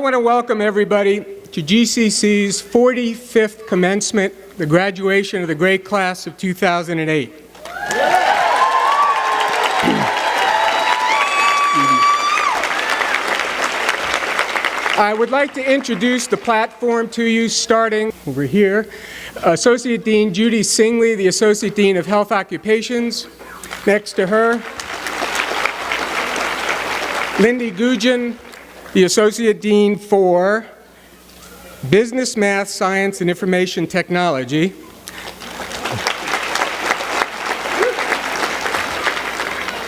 want to welcome everybody to GCC's 45th commencement, the graduation of the great class of 2008. I would like to introduce the platform to you, starting over here. Associate Dean Judy Singley, the Associate Dean of Health Occupations. Next to her, Lindy Gugin, the Associate Dean for Business, Math, Science, and Information Technology.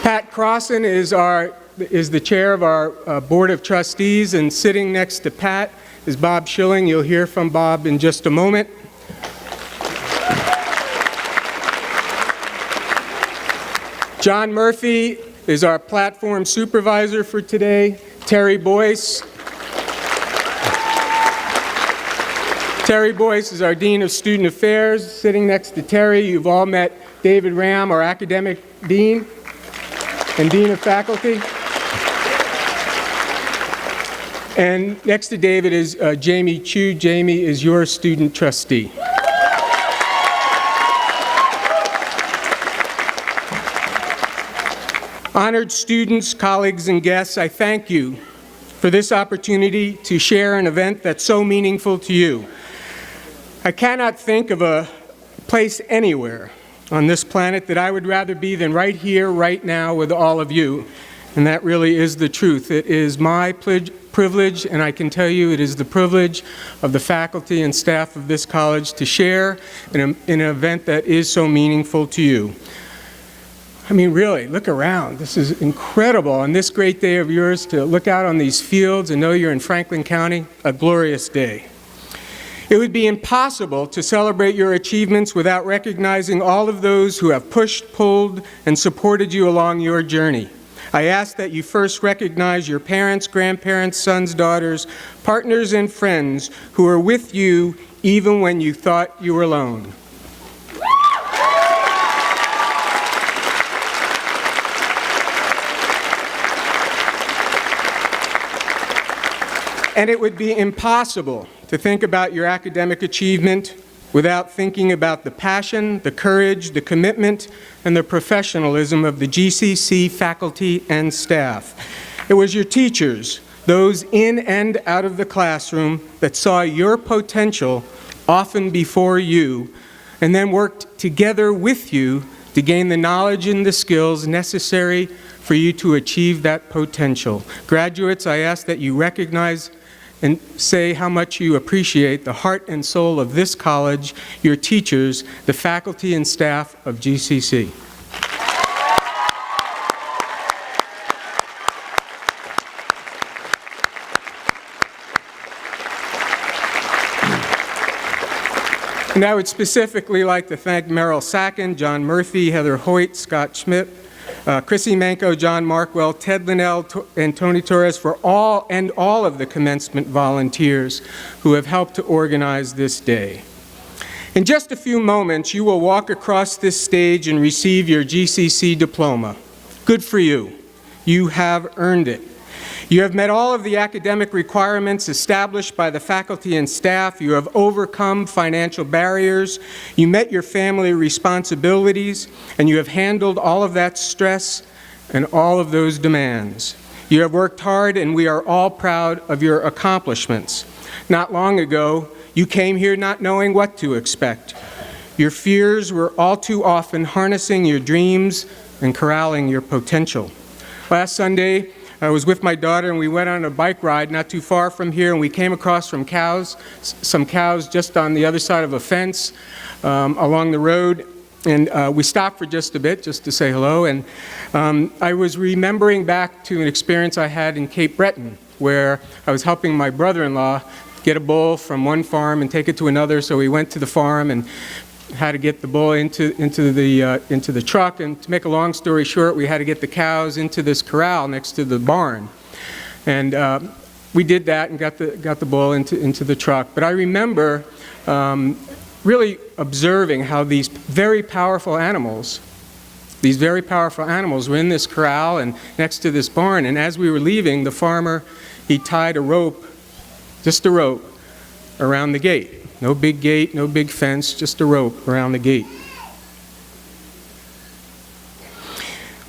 Pat Crossan is the chair of our Board of Trustees, and sitting next to Pat is Bob Schilling. You'll hear from Bob in just a moment. John Murphy is our platform supervisor for today. Terry Boyce. Terry Boyce is our Dean of Student Affairs. Sitting next to Terry, you've all met David Ram, our academic dean and Dean of Faculty. And next to David is Jamie Chu. Jamie is your student trustee. Honored students, colleagues, and guests, I thank you for this opportunity to share an event that's so meaningful to you. I cannot think of a place anywhere on this planet that I would rather be than right here, right now, with all of you. And that really is the truth. It is my privilege, and I can tell you it is the privilege of the faculty and staff of this college to share in an event that is so meaningful to you. I mean, really, look around. This is incredible. On this great day of yours, to look out on these fields and know you're in Franklin County, a glorious day. It would be impossible to celebrate your achievements without recognizing all of those who have pushed, pulled, and supported you along your journey. I ask that you first recognize your parents, grandparents, sons, daughters, partners, and friends who are with you even when you thought you were alone. And it would be impossible to think about your academic achievement without thinking about the passion, the courage, the commitment, and the professionalism of the GCC faculty and staff. It was your teachers, those in and out of the classroom, that saw your potential often before you, and then worked together with you to gain the knowledge and the skills necessary for you to achieve that potential. Graduates, I ask that you recognize and say how much you appreciate the heart and soul of this college, your teachers, the faculty and staff of GCC. And I would specifically like to thank Merrill Sacken, John Murphy, Heather Hoyt, Scott Schmidt, Chrissy Manko, John Markwell, Ted Linnell, and Tony Torres for all of the commencement volunteers who have helped to organize this day. In just a few moments, you will walk across this stage and receive your GCC diploma. Good for you. You have earned it. You have met all of the academic requirements established by the faculty and staff. You have overcome financial barriers. You met your family responsibilities, and you have handled all of that stress and all of those demands. You have worked hard, and we are all proud of your accomplishments. Not long ago, you came here not knowing what to expect. Your fears were all too often harnessing your dreams and corralling your potential. Last Sunday, I was with my daughter, and we went on a bike ride not too far from here, and we came across some cows just on the other side of a fence along the road, and we stopped for just a bit just to say hello, and I was remembering back to an experience I had in Cape Breton, where I was helping my brother-in-law get a bull from one farm and take it to another, so we went to the farm and had to get the bull into the truck, and to make a long story short, we had to get the cows into this corral next to the barn, and we did that and got the bull into the truck. But I remember really observing how these very powerful animals were in this corral and next to this barn, and as we were leaving, the farmer, he tied a rope just a rope around the gate. No big gate, no big fence, just a rope around the gate.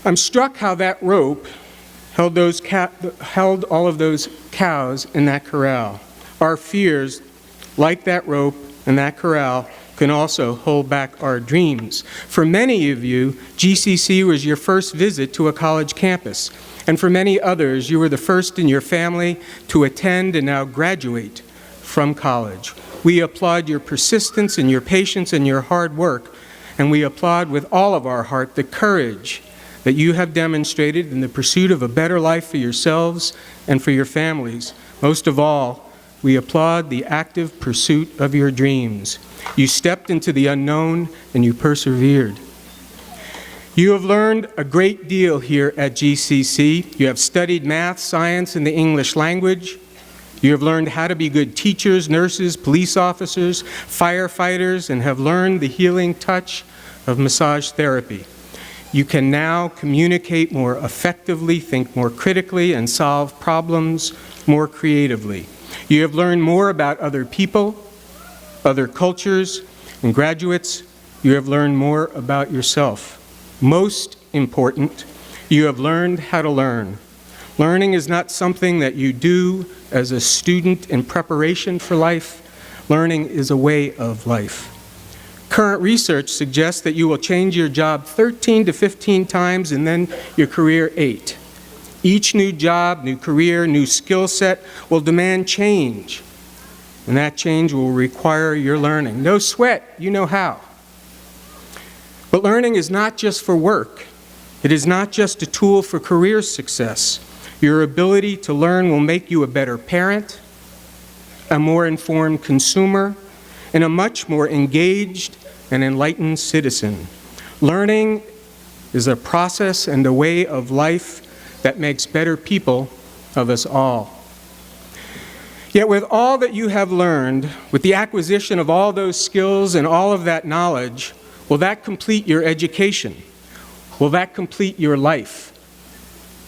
I'm struck how that rope held all of those cows in that corral. Our fears, like that rope and that corral, can also hold back our dreams. For many of you, GCC was your first visit to a college campus. And for many others, you were the first in your family to attend and now graduate from college. We applaud your persistence and your patience and your hard work, and we applaud with all of our heart the courage that you have demonstrated in the pursuit of a better life for yourselves and for your families. Most of all, we applaud the active pursuit of your dreams. You stepped into the unknown and you persevered. You have learned a great deal here at GCC. You have studied math, science, and the English language. You have learned how to be good teachers, nurses, police officers, firefighters, and have learned the healing touch of massage therapy. You can now communicate more effectively, think more critically, and solve problems more creatively. You have learned more about other people, other cultures, and graduates, you have learned more about yourself. Most important, you have learned how to learn. Learning is not something that you do as a student in preparation for life. Learning is a way of life. Current research suggests that you will change your job 13 to 15 times and then your career 8. Each new job, new career, new skill set will demand change, and that change will require your learning. No sweat, you know how. But learning is not just for work. It is not just a tool for career success. Your ability to learn will make you a better parent, a more informed consumer, and a much more engaged and enlightened citizen. Learning is a process and a way of life that makes better people of us all. Yet with all that you have learned, with the acquisition of all those skills and all of that knowledge, will that complete your education? Will that complete your life?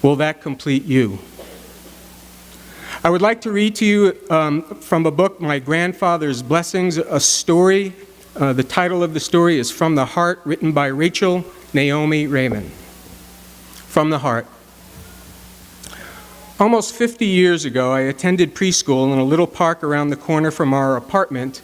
Will that complete you? I would like to read to you from a book, My Grandfather's Blessings, a story. The title of the story is From the Heart, written by Rachel Naomi Raymond. From the Heart. Almost 50 years ago, I attended preschool in a little park around the corner from our apartment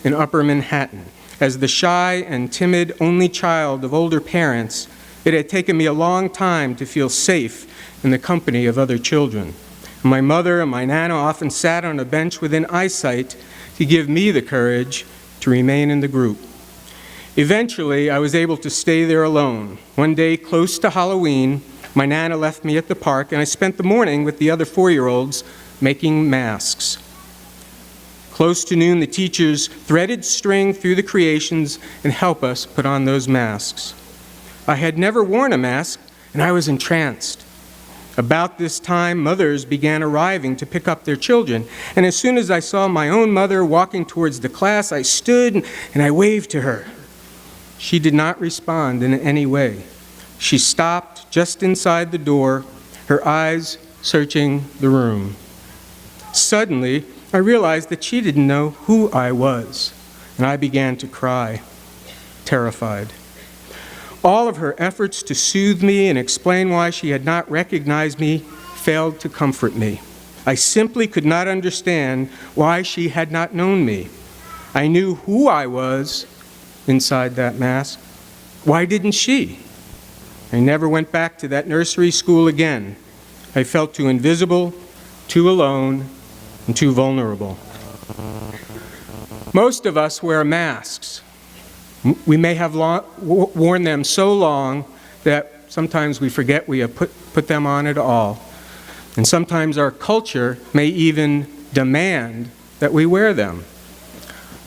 in Upper Manhattan. As the shy and timid only child of older parents, it had taken me a long time to feel safe in the company of other children. My mother and my Nana often sat on a bench within eyesight to give me the courage to remain in the group. Eventually, I was able to stay there alone. One day, close to Halloween, my Nana left me at the park, and I spent the morning with the other 4-year-olds making masks. Close to noon, the teachers threaded string through the creations and helped us put on those masks. I had never worn a mask, and I was entranced. About this time, mothers began arriving to pick up their children, and as soon as I saw my own mother walking towards the class, I stood and I waved to her. She did not respond in any way. She stopped just inside the door, her eyes searching the room. Suddenly, I realized that she didn't know who I was, and I began to cry, terrified. All of her efforts to soothe me and explain why she had not recognized me failed to comfort me. I simply could not understand why she had not known me. I knew who I was inside that mask. Why didn't she? I never went back to that nursery school again. I felt too invisible, too alone, and too vulnerable. Most of us wear masks. We may have worn them so long that sometimes we forget we have put them on at all. And sometimes our culture may even demand that we wear them.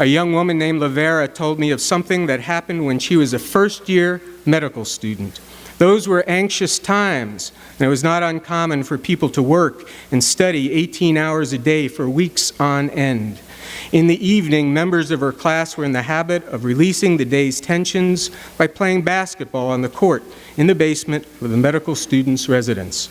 A young woman named Lavera told me of something that happened when she was a first-year medical student. Those were anxious times, and it was not uncommon for people to work and study 18 hours a day for weeks on end. In the evening, members of her class were in the habit of releasing the day's tensions by playing basketball on the court in the basement of the medical student's residence.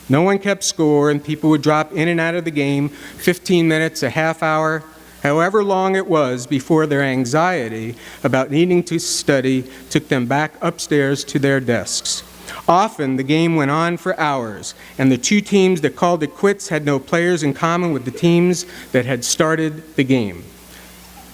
No one kept score, and people would drop in and out of the game 15 minutes, a half hour, however long it was before their anxiety about needing to study took them back upstairs to their desks. Often, the game went on for hours, and the two teams that called it quits had no players in common with the teams that had started the game.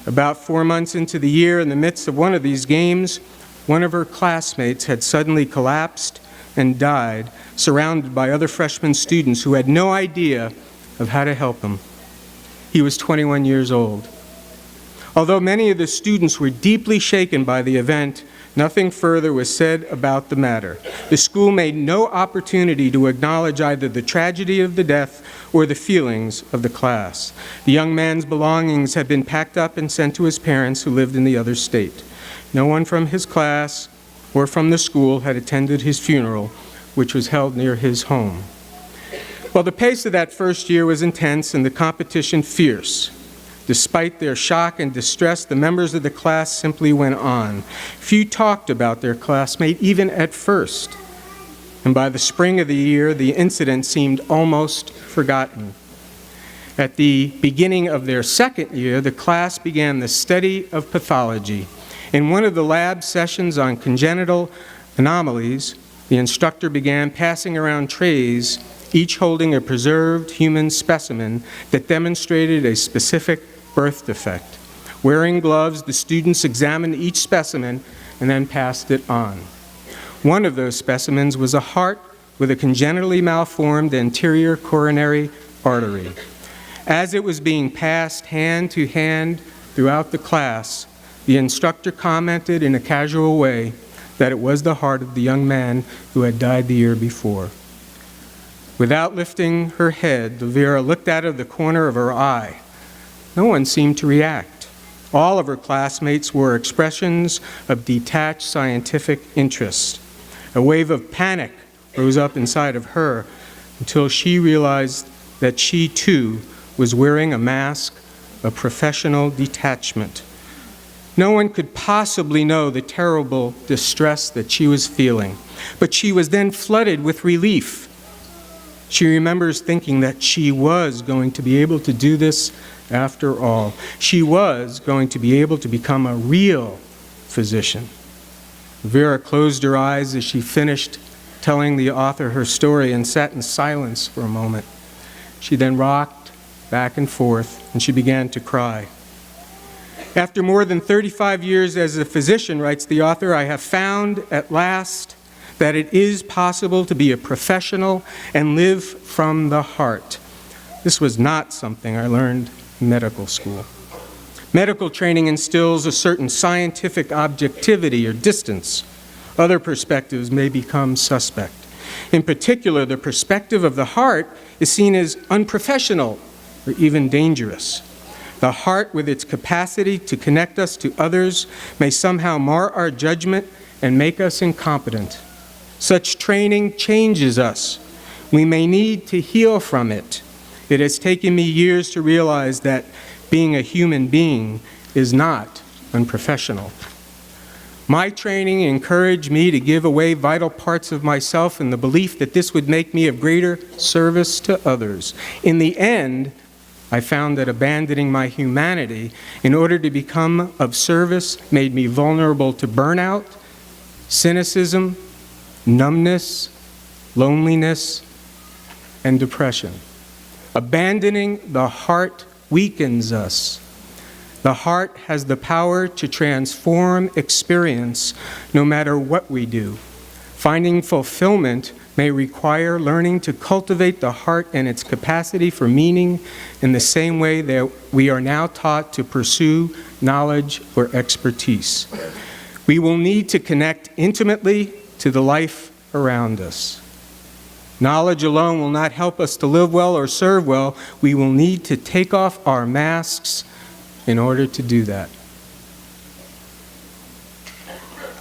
About 4 months into the year, in the midst of one of these games, one of her classmates had suddenly collapsed and died, surrounded by other freshman students who had no idea of how to help him. He was 21 years old. Although many of the students were deeply shaken by the event, nothing further was said about the matter. The school made no opportunity to acknowledge either the tragedy of the death or the feelings of the class. The young man's belongings had been packed up and sent to his parents who lived in the other state. No one from his class or from the school had attended his funeral, which was held near his home. Well, the pace of that first year was intense and the competition fierce. Despite their shock and distress, the members of the class simply went on. Few talked about their classmate, even at first. And by the spring of the year, the incident seemed almost forgotten. At the beginning of their second year, the class began the study of pathology. In one of the lab sessions on congenital anomalies, the instructor began passing around trays, each holding a preserved human specimen that demonstrated a specific birth defect. Wearing gloves, the students examined each specimen and then passed it on. One of those specimens was a heart with a congenitally malformed anterior coronary artery. As it was being passed hand to hand throughout the class, the instructor commented in a casual way that it was the heart of the young man who had died the year before. Without lifting her head, Elvira looked out of the corner of her eye. No one seemed to react. All of her classmates wore expressions of detached scientific interest. A wave of panic rose up inside of her until she realized that she, too, was wearing a mask of professional detachment. No one could possibly know the terrible distress that she was feeling, but she was then flooded with relief. She remembers thinking that she was going to be able to do this after all. She was going to be able to become a real physician. Vera closed her eyes as she finished telling the author her story and sat in silence for a moment. She then rocked back and forth, and she began to cry. After more than 35 years as a physician, writes the author, I have found at last that it is possible to be a professional and live from the heart. This was not something I learned in medical school. Medical training instills a certain scientific objectivity or distance. Other perspectives may become suspect. In particular, the perspective of the heart is seen as unprofessional or even dangerous. The heart, with its capacity to connect us to others, may somehow mar our judgment and make us incompetent. Such training changes us. We may need to heal from it. It has taken me years to realize that being a human being is not unprofessional. My training encouraged me to give away vital parts of myself in the belief that this would make me of greater service to others. In the end, I found that abandoning my humanity in order to become of service made me vulnerable to burnout, cynicism, numbness, loneliness, and depression. Abandoning the heart weakens us. The heart has the power to transform experience no matter what we do. Finding fulfillment may require learning to cultivate the heart and its capacity for meaning in the same way that we are now taught to pursue knowledge or expertise. We will need to connect intimately to the life around us. Knowledge alone will not help us to live well or serve well. We will need to take off our masks in order to do that.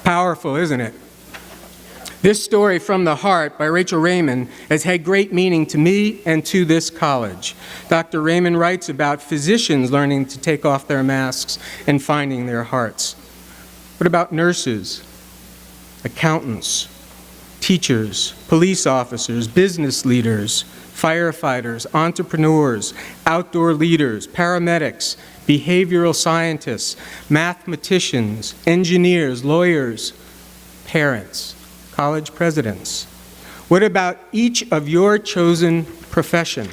Powerful, isn't it? This story from the heart by Rachel Raymond has had great meaning to me and to this college. Dr. Raymond writes about physicians learning to take off their masks and finding their hearts. What about nurses, accountants, teachers, police officers, business leaders, firefighters, entrepreneurs, outdoor leaders, paramedics, behavioral scientists, mathematicians, engineers, lawyers, parents, college presidents? What about each of your chosen profession?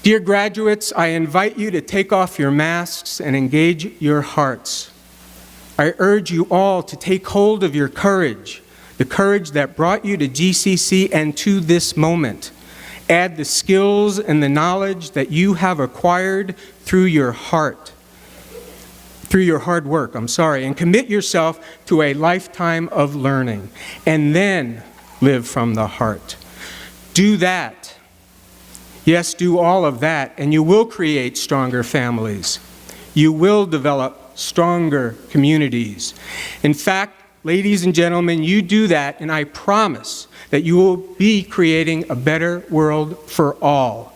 Dear graduates, I invite you to take off your masks and engage your hearts. I urge you all to take hold of your courage, the courage that brought you to GCC and to this moment. Add the skills and the knowledge that you have acquired through your hard work, and commit yourself to a lifetime of learning, and then live from the heart. Do that. Yes, do all of that, and you will create stronger families. You will develop stronger communities. In fact, ladies and gentlemen, you do that, and I promise that you will be creating a better world for all.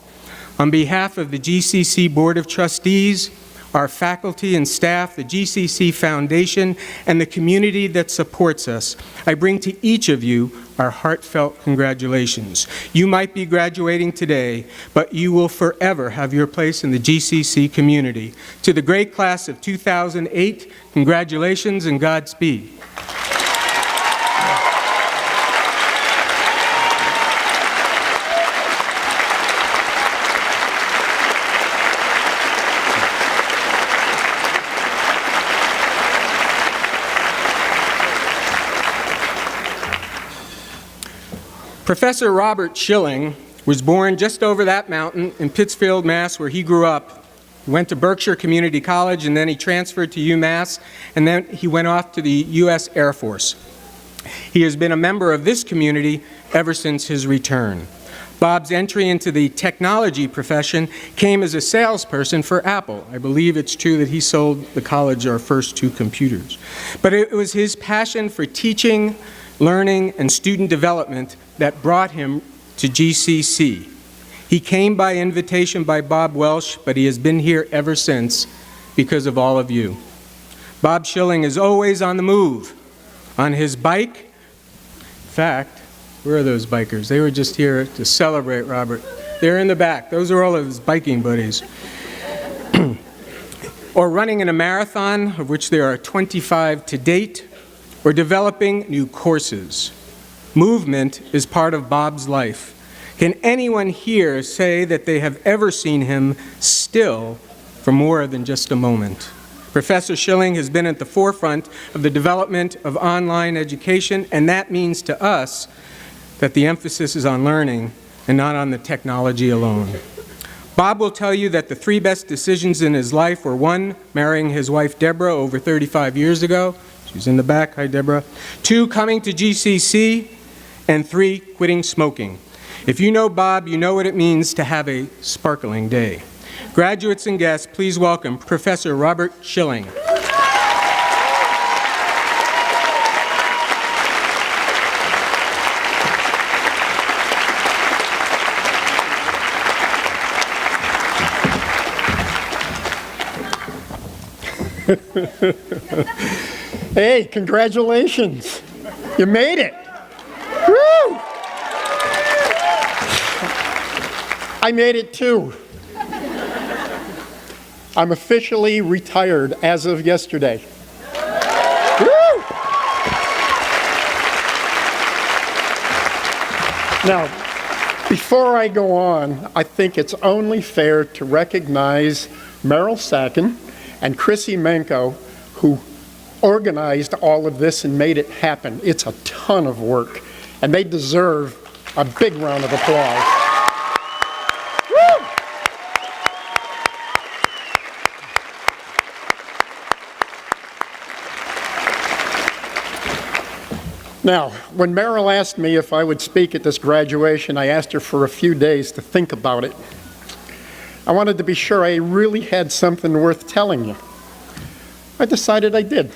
On behalf of the GCC Board of Trustees, our faculty and staff, the GCC Foundation, and the community that supports us, I bring to each of you our heartfelt congratulations. You might be graduating today, but you will forever have your place in the GCC community. To the great class of 2008, congratulations and Godspeed. Professor Robert Schilling was born just over that mountain in Pittsfield, Mass., where he grew up. He went to Berkshire Community College, and then he transferred to UMass, and then he went off to the U.S. Air Force. He has been a member of this community ever since his return. Bob's entry into the technology profession came as a salesperson for Apple. I believe it's true that he sold the college our first 2 computers. But it was his passion for teaching, learning, and student development that brought him to GCC. He came by invitation by Bob Welsh, but he has been here ever since because of all of you. Bob Schilling is always on the move. On his bike, in fact, where are those bikers? They were just here to celebrate Robert. They're in the back. Those are all of his biking buddies. Or running in a marathon, of which there are 25 to date, or developing new courses. Movement is part of Bob's life. Can anyone here say that they have ever seen him still for more than just a moment? Professor Schilling has been at the forefront of the development of online education, and that means to us that the emphasis is on learning and not on the technology alone. Bob will tell you that the 3 best decisions in his life were: 1, marrying his wife Deborah over 35 years ago. She's in the back. Hi, Deborah. 2, coming to GCC. And 3, quitting smoking. If you know Bob, you know what it means to have a sparkling day. Graduates and guests, please welcome Professor Robert Schilling. Hey, congratulations. You made it. Woo! I made it too. I'm officially retired as of yesterday. Woo! Now, before I go on, I think it's only fair to recognize Meryl Sacken and Chrissy Manko, who organized all of this and made it happen. It's a ton of work, and they deserve a big round of applause. Woo! Now, when Meryl asked me if I would speak at this graduation, I asked her for a few days to think about it. I wanted to be sure I really had something worth telling you. I decided I did.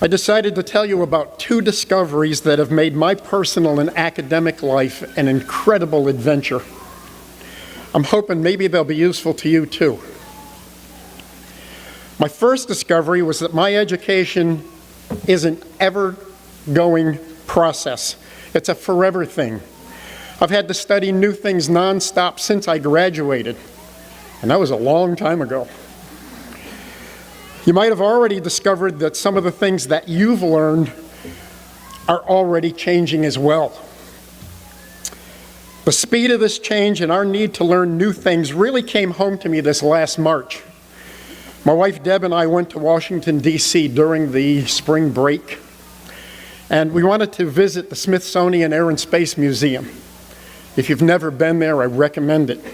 I decided to tell you about 2 discoveries that have made my personal and academic life an incredible adventure. I'm hoping maybe they'll be useful to you too. My first discovery was that my education isn't ever going process. It's a forever thing. I've had to study new things nonstop since I graduated, and that was a long time ago. You might have already discovered that some of the things that you've learned are already changing as well. The speed of this change and our need to learn new things really came home to me this last March. My wife Deb and I went to Washington, D.C. during the spring break, and we wanted to visit the Smithsonian Air and Space Museum. If you've never been there, I recommend it.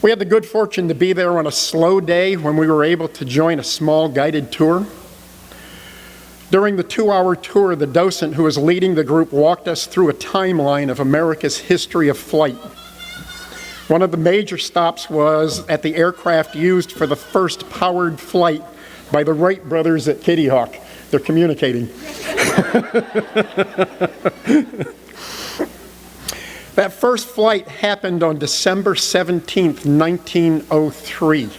We had the good fortune to be there on a slow day when we were able to join a small guided tour. During the 2-hour tour, the docent who was leading the group walked us through a timeline of America's history of flight. One of the major stops was at the aircraft used for the first powered flight by the Wright brothers at Kitty Hawk. They're communicating. That first flight happened on December 17th, 1903.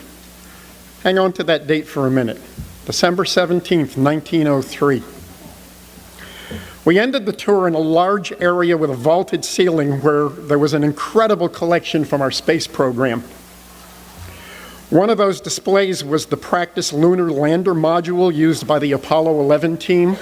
Hang on to that date for a minute. December 17th, 1903. We ended the tour in a large area with a vaulted ceiling where there was an incredible collection from our space program. One of those displays was the practice lunar lander module used by the Apollo 11 team.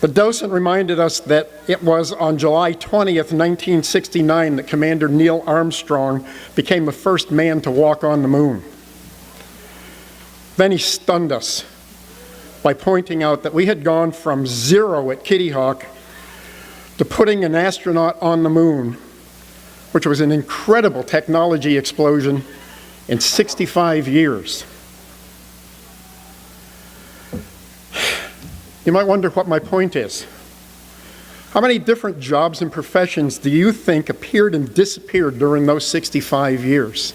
The docent reminded us that it was on July 20th, 1969 that Commander Neil Armstrong became the first man to walk on the moon. Then he stunned us by pointing out that we had gone from 0 at Kitty Hawk to putting an astronaut on the moon, which was an incredible technology explosion in 65 years. You might wonder what my point is. How many different jobs and professions do you think appeared and disappeared during those 65 years?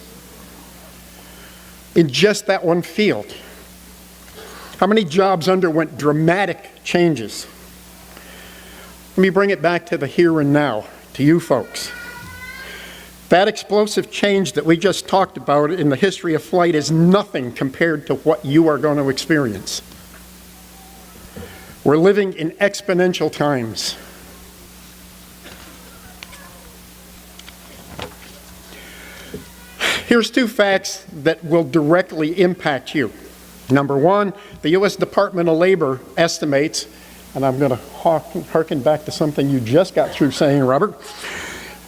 In just that one field. How many jobs underwent dramatic changes? Let me bring it back to the here and now, to you folks. That explosive change that we just talked about in the history of flight is nothing compared to what you are going to experience. We're living in exponential times. Here's 2 facts that will directly impact you. Number 1, the U.S. Department of Labor estimates, and I'm going to harken back to something you just got through saying, Robert,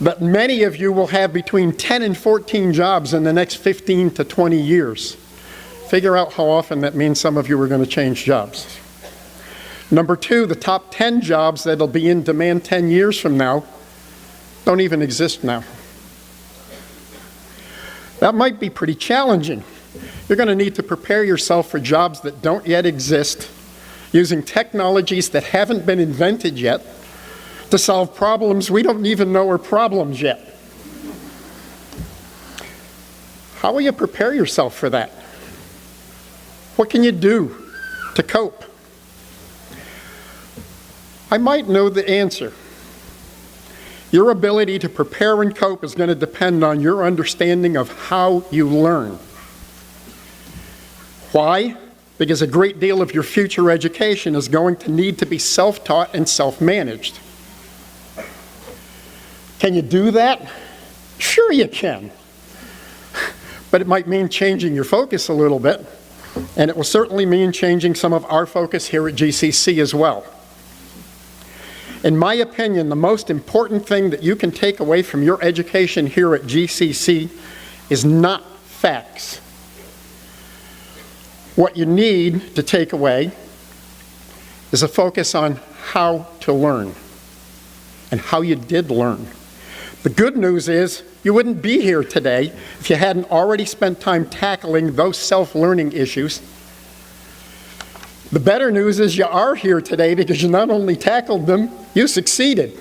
that many of you will have between 10 and 14 jobs in the next 15 to 20 years. Figure out how often that means some of you are going to change jobs. Number 2, the top 10 jobs that'll be in demand 10 years from now don't even exist now. That might be pretty challenging. You're going to need to prepare yourself for jobs that don't yet exist, using technologies that haven't been invented yet, to solve problems we don't even know are problems yet. How will you prepare yourself for that? What can you do to cope? I might know the answer. Your ability to prepare and cope is going to depend on your understanding of how you learn. Why? Because a great deal of your future education is going to need to be self-taught and self-managed. Can you do that? Sure you can. But it might mean changing your focus a little bit, and it will certainly mean changing some of our focus here at GCC as well. In my opinion, the most important thing that you can take away from your education here at GCC is not facts. What you need to take away is a focus on how to learn and how you did learn. The good news is you wouldn't be here today if you hadn't already spent time tackling those self-learning issues. The better news is you are here today because you not only tackled them, you succeeded.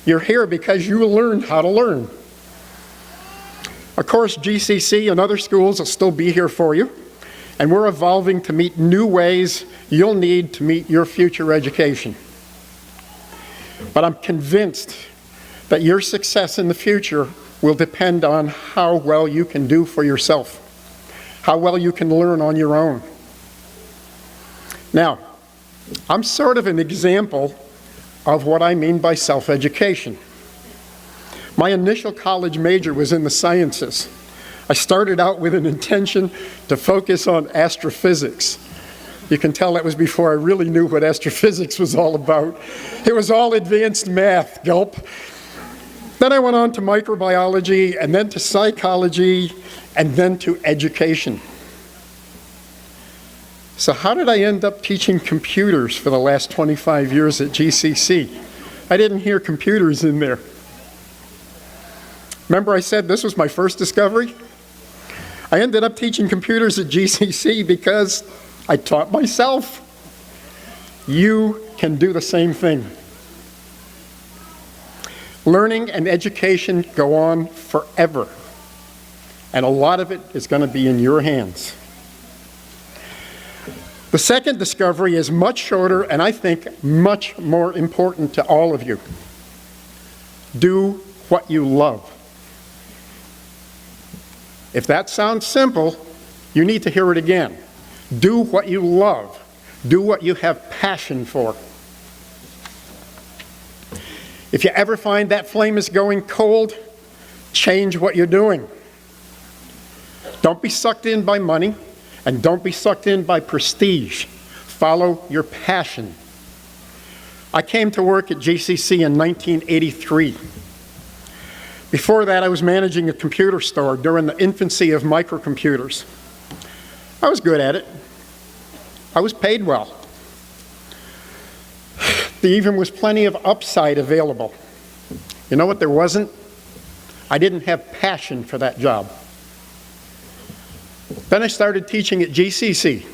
You're here because you learned how to learn. Of course, GCC and other schools will still be here for you, and we're evolving to meet new ways you'll need to meet your future education. But I'm convinced that your success in the future will depend on how well you can do for yourself, how well you can learn on your own. Now, I'm sort of an example of what I mean by self-education. My initial college major was in the sciences. I started out with an intention to focus on astrophysics. You can tell that was before I really knew what astrophysics was all about. It was all advanced math, gulp. Then I went on to microbiology, and then to psychology, and then to education. So how did I end up teaching computers for the last 25 years at GCC? I didn't hear computers in there. Remember I said this was my first discovery? I ended up teaching computers at GCC because I taught myself. You can do the same thing. Learning and education go on forever, and a lot of it is going to be in your hands. The second discovery is much shorter and I think much more important to all of you. Do what you love. If that sounds simple, you need to hear it again. Do what you love. Do what you have passion for. If you ever find that flame is going cold, change what you're doing. Don't be sucked in by money, and don't be sucked in by prestige. Follow your passion. I came to work at GCC in 1983. Before that, I was managing a computer store during the infancy of microcomputers. I was good at it. I was paid well. There even was plenty of upside available. You know what there wasn't? I didn't have passion for that job. Then I started teaching at GCC.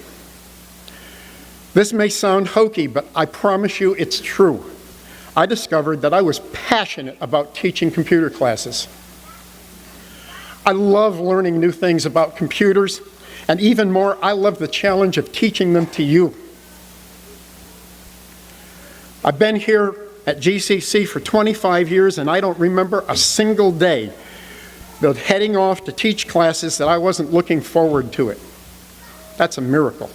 This may sound hokey, but I promise you it's true. I discovered that I was passionate about teaching computer classes. I love learning new things about computers, and even more, I love the challenge of teaching them to you. I've been here at GCC for 25 years, and I don't remember a single day of heading off to teach classes that I wasn't looking forward to it. That's a miracle.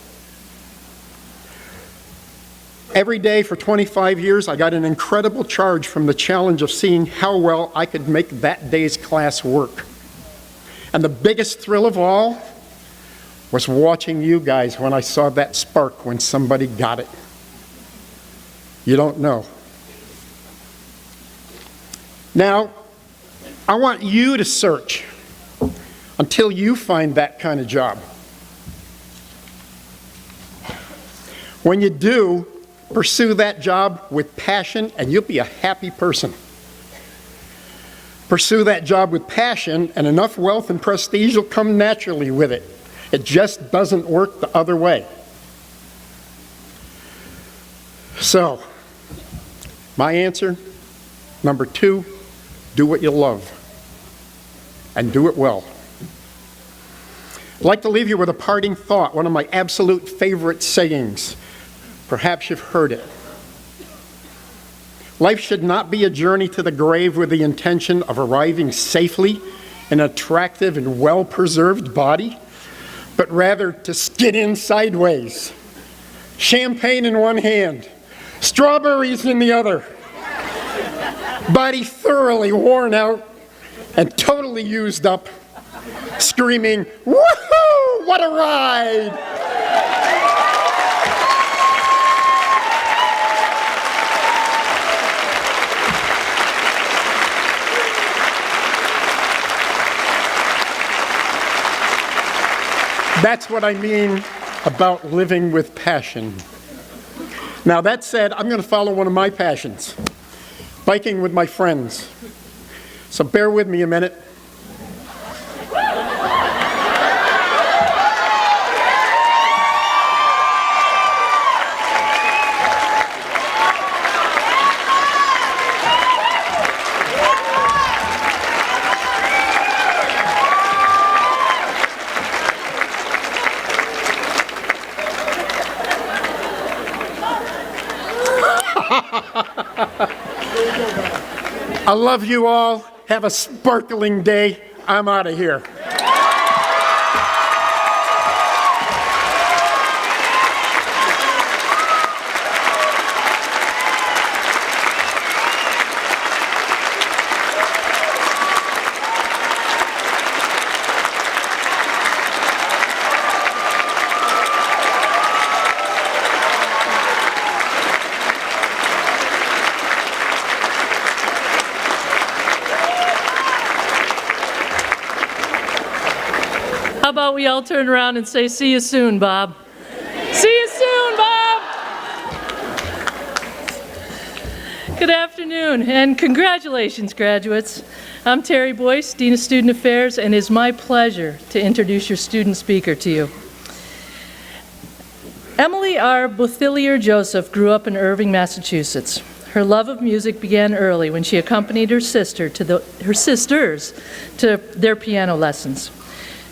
Every day for 25 years, I got an incredible charge from the challenge of seeing how well I could make that day's class work. And the biggest thrill of all was watching you guys when I saw that spark when somebody got it. You don't know. Now, I want you to search until you find that kind of job. When you do, pursue that job with passion and you'll be a happy person. Pursue that job with passion and enough wealth and prestige will come naturally with it. It just doesn't work the other way. So, my answer, number 2, do what you love, and do it well. I'd like to leave you with a parting thought, one of my absolute favorite sayings. Perhaps you've heard it. Life should not be a journey to the grave with the intention of arriving safely in an attractive and well-preserved body, but rather to skid in sideways. Champagne in one hand, strawberries in the other. Body thoroughly worn out and totally used up, screaming, "Woohoo! What a ride!" That's what I mean about living with passion. Now, that said, I'm going to follow one of my passions. Biking with my friends. So bear with me a minute. I love you all. Have a sparkling day. I'm out of here. about we all turn around and say, "See you soon, Bob." See you soon, Bob! Good afternoon, and congratulations, graduates. I'm Terry Boyce, Dean of Student Affairs, and it is my pleasure to introduce your student speaker to you. Emily R. Bothillier Joseph grew up in Irving, Massachusetts. Her love of music began early when she accompanied her sisters to their piano lessons.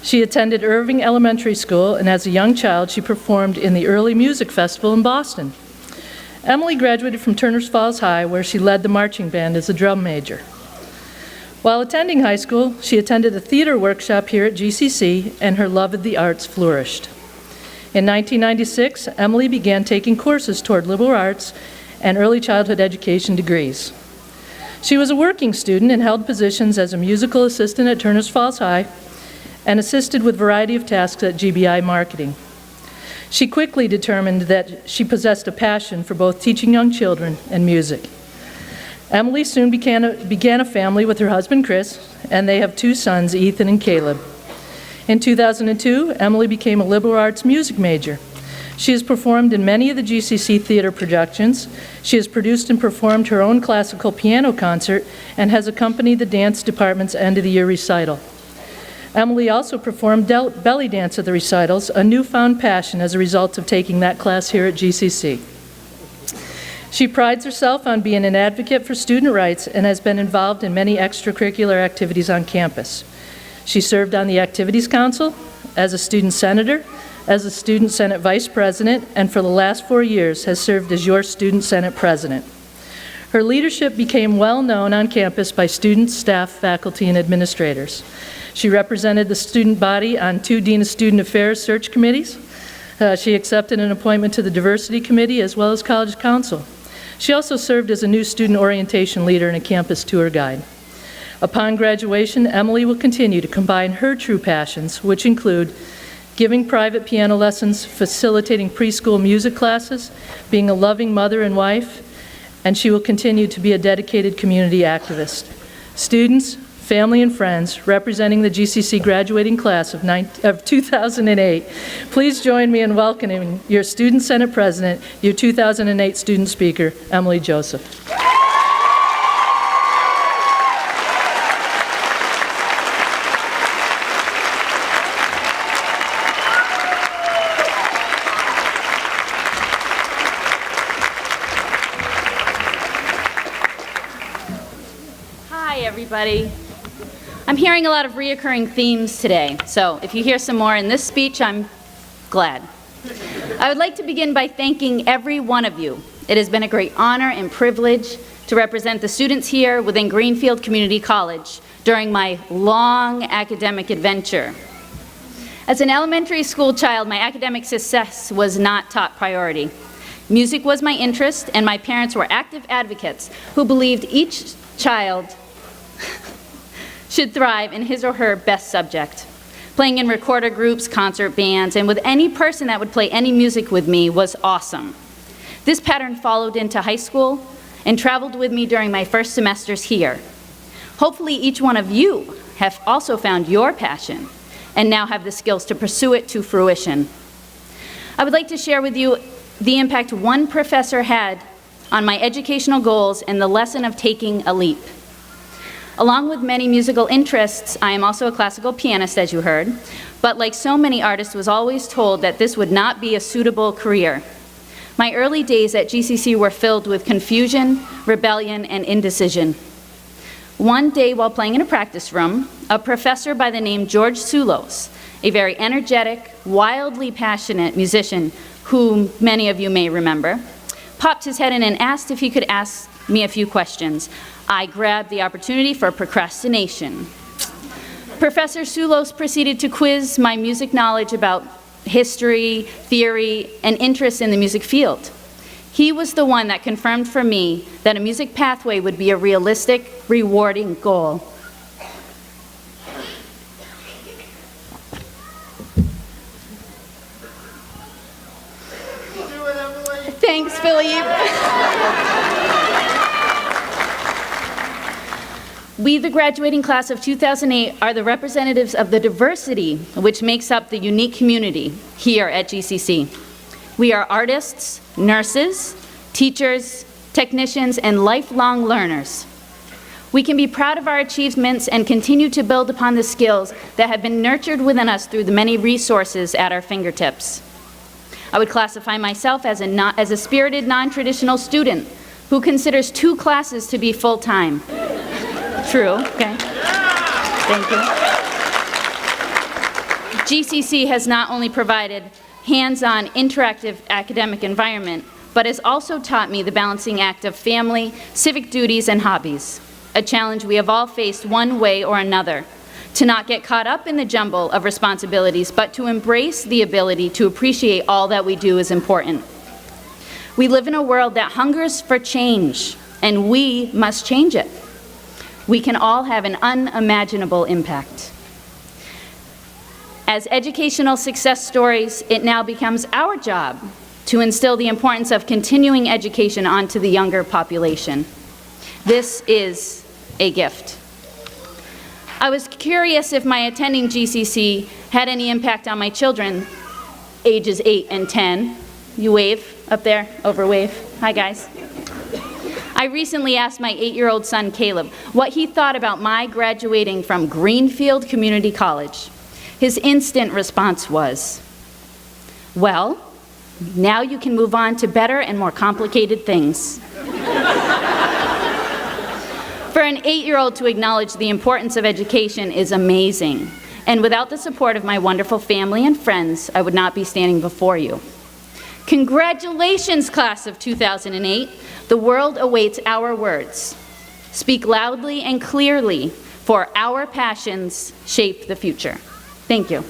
She attended Irving Elementary School, and as a young child, she performed in the Early Music Festival in Boston. Emily graduated from Turners Falls High, where she led the marching band as a drum major. While attending high school, she attended a theater workshop here at GCC, and her love of the arts flourished. In 1996, Emily began taking courses toward liberal arts and early childhood education degrees. She was a working student and held positions as a musical assistant at Turners Falls High and assisted with a variety of tasks at GBI Marketing. She quickly determined that she possessed a passion for both teaching young children and music. Emily soon began a family with her husband, Chris, and they have 2 sons, Ethan and Caleb. In 2002, Emily became a liberal arts music major. She has performed in many of the GCC theater productions. She has produced and performed her own classical piano concert and has accompanied the dance department's end-of-the-year recital. Emily also performed belly dance at the recitals, a newfound passion as a result of taking that class here at GCC. She prides herself on being an advocate for student rights and has been involved in many extracurricular activities on campus. She served on the Activities Council, as a student senator, as a student senate vice president, and for the last 4 years has served as your student senate president. Her leadership became well known on campus by students, staff, faculty, and administrators. She represented the student body on 2 Dean of Student Affairs search committees. She accepted an appointment to the Diversity Committee as well as College Council. She also served as a new student orientation leader and a campus tour guide. Upon graduation, Emily will continue to combine her true passions, which include giving private piano lessons, facilitating preschool music classes, being a loving mother and wife, and she will continue to be a dedicated community activist. Students, family, and friends representing the GCC graduating class of 2008, please join me in welcoming your Student Senate President, your 2008 student speaker, Emily Joseph. Hi, everybody. I'm hearing a lot of reoccurring themes today, so if you hear some more in this speech, I'm glad. I would like to begin by thanking every one of you. It has been a great honor and privilege to represent the students here within Greenfield Community College during my long academic adventure. As an elementary school child, my academic success was not top priority. Music was my interest, and my parents were active advocates who believed each child should thrive in his or her best subject. Playing in recorder groups, concert bands, and with any person that would play any music with me was awesome. This pattern followed into high school and traveled with me during my first semesters here. Hopefully each one of you have also found your passion and now have the skills to pursue it to fruition. I would like to share with you the impact one professor had on my educational goals and the lesson of taking a leap. Along with many musical interests, I am also a classical pianist, as you heard, but like so many artists, was always told that this would not be a suitable career. My early days at GCC were filled with confusion, rebellion, and indecision. One day while playing in a practice room, a professor by the name George Sulos, a very energetic, wildly passionate musician whom many of you may remember, popped his head in and asked if he could ask me a few questions. I grabbed the opportunity for procrastination. Professor Sulos proceeded to quiz my music knowledge about history, theory, and interest in the music field. He was the one that confirmed for me that a music pathway would be a realistic, rewarding goal. Thanks, Philippe. We, the graduating class of 2008, are the representatives of the diversity which makes up the unique community here at GCC. We are artists, nurses, teachers, technicians, and lifelong learners. We can be proud of our achievements and continue to build upon the skills that have been nurtured within us through the many resources at our fingertips. I would classify myself as a spirited, non-traditional student who considers 2 classes to be full-time. True, okay. Thank you. GCC has not only provided hands-on, interactive academic environment, but has also taught me the balancing act of family, civic duties, and hobbies, a challenge we have all faced one way or another, to not get caught up in the jumble of responsibilities, but to embrace the ability to appreciate all that we do is important. We live in a world that hungers for change, and we must change it. We can all have an unimaginable impact. As educational success stories, it now becomes our job to instill the importance of continuing education onto the younger population. This is a gift. I was curious if my attending GCC had any impact on my children, ages 8 and 10. You wave up there, over wave. Hi, guys. I recently asked my 8-year-old son, Caleb, what he thought about my graduating from Greenfield Community College. His instant response was, well, now you can move on to better and more complicated things. For an 8-year-old to acknowledge the importance of education is amazing. And without the support of my wonderful family and friends, I would not be standing before you. Congratulations, class of 2008. The world awaits our words. Speak loudly and clearly, for our passions shape the future. Thank you.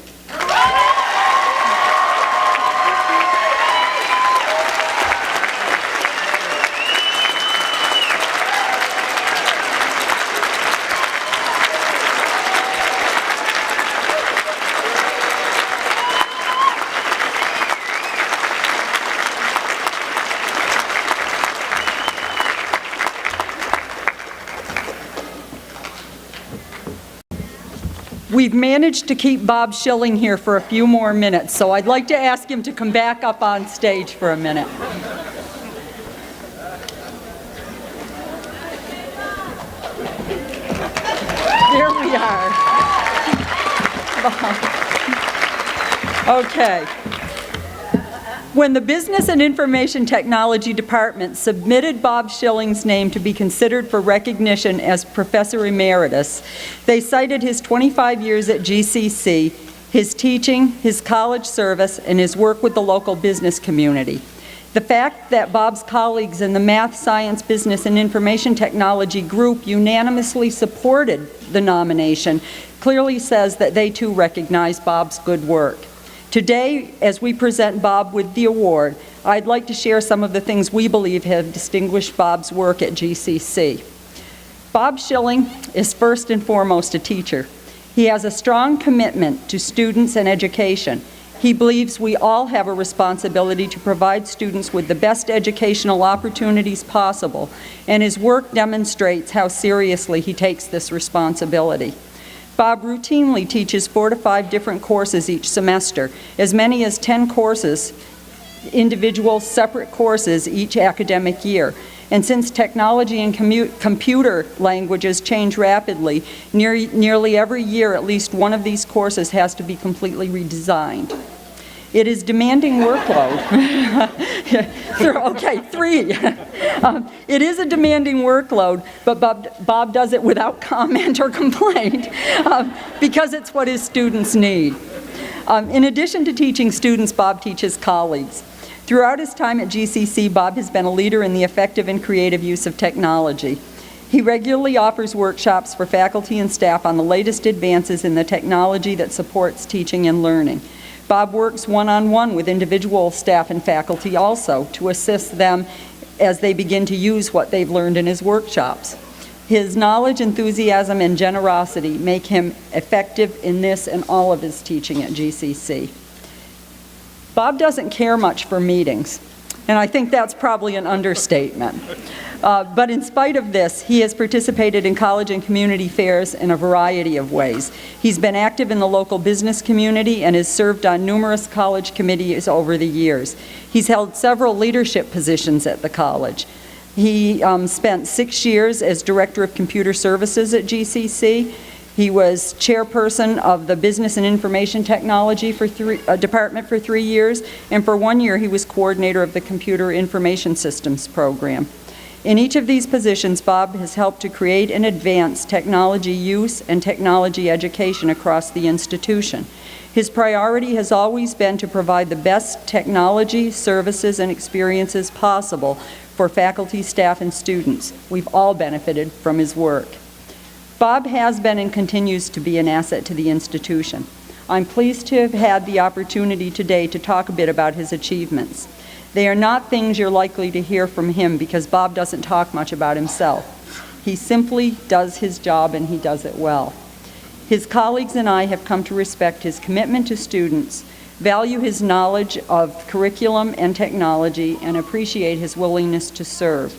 We've managed to keep Bob Schilling here for a few more minutes, so I'd like to ask him to come back up on stage for a minute. There we are. Okay. When the Business and Information Technology Department submitted Bob Schilling's name to be considered for recognition as Professor Emeritus, they cited his 25 years at GCC, his teaching, his college service, and his work with the local business community. The fact that Bob's colleagues in the Math, Science, Business, and Information Technology group unanimously supported the nomination clearly says that they too recognize Bob's good work. Today, as we present Bob with the award, I'd like to share some of the things we believe have distinguished Bob's work at GCC. Bob Schilling is first and foremost a teacher. He has a strong commitment to students and education. He believes we all have a responsibility to provide students with the best educational opportunities possible, and his work demonstrates how seriously he takes this responsibility. Bob routinely teaches 4 to 5 different courses each semester, as many as 10 courses, individual separate courses each academic year. And since technology and computer languages change rapidly, nearly every year at least one of these courses has to be completely redesigned. It is demanding workload. Okay, 3. It is a demanding workload, but Bob does it without comment or complaint because it's what his students need. In addition to teaching students, Bob teaches colleagues. Throughout his time at GCC, Bob has been a leader in the effective and creative use of technology. He regularly offers workshops for faculty and staff on the latest advances in the technology that supports teaching and learning. Bob works one-on-one with individual staff and faculty also to assist them as they begin to use what they've learned in his workshops. His knowledge, enthusiasm, and generosity make him effective in this and all of his teaching at GCC. Bob doesn't care much for meetings. And I think that's probably an understatement. But in spite of this, he has participated in college and community fairs in a variety of ways. He's been active in the local business community and has served on numerous college committees over the years. He's held several leadership positions at the college. He spent 6 years as Director of Computer Services at GCC. He was chairperson of the Business and Information Technology Department for 3 years, and for 1 year he was coordinator of the Computer Information Systems program. In each of these positions, Bob has helped to create and advance technology use and technology education across the institution. His priority has always been to provide the best technology, services, and experiences possible for faculty, staff, and students. We've all benefited from his work. Bob has been and continues to be an asset to the institution. I'm pleased to have had the opportunity today to talk a bit about his achievements. They are not things you're likely to hear from him because Bob doesn't talk much about himself. He simply does his job and he does it well. His colleagues and I have come to respect his commitment to students, value his knowledge of curriculum and technology, and appreciate his willingness to serve.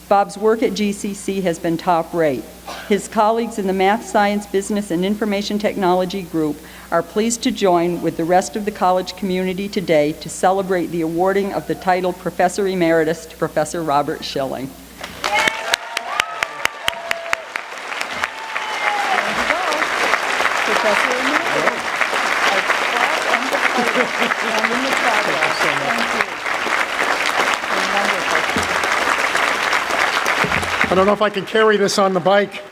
Bob's work at GCC has been top-rate. His colleagues in the Math, Science, Business, and Information Technology group are pleased to join with the rest of the college community today to celebrate the awarding of the title Professor Emeritus to Professor Robert Schilling. Professor Emeritus. And in the progress. Thank you. Wonderful. I don't know if I can carry this on the bike.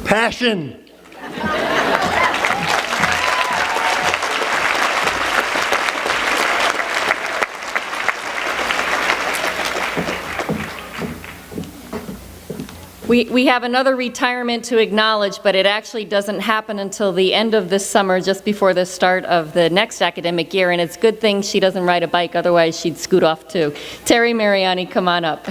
Passion. We have another retirement to acknowledge, but it actually doesn't happen until the end of this summer, just before the start of the next academic year, and it's a good thing she doesn't ride a bike, otherwise she'd scoot off too. Terry Mariani, come on up.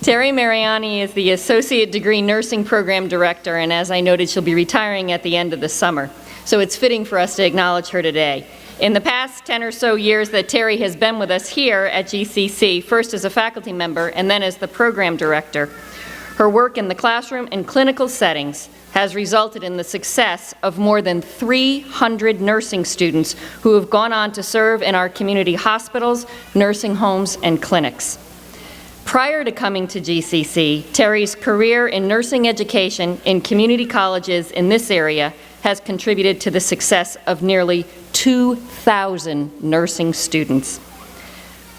Terry Mariani is the Associate Degree Nursing Program Director, and as I noted, she'll be retiring at the end of the summer. So it's fitting for us to acknowledge her today. In the past 10 or so years that Terry has been with us here at GCC, first as a faculty member and then as the Program Director, her work in the classroom and clinical settings has resulted in the success of more than 300 nursing students who have gone on to serve in our community hospitals, nursing homes, and clinics. Prior to coming to GCC, Terry's career in nursing education in community colleges in this area has contributed to the success of nearly 2,000 nursing students.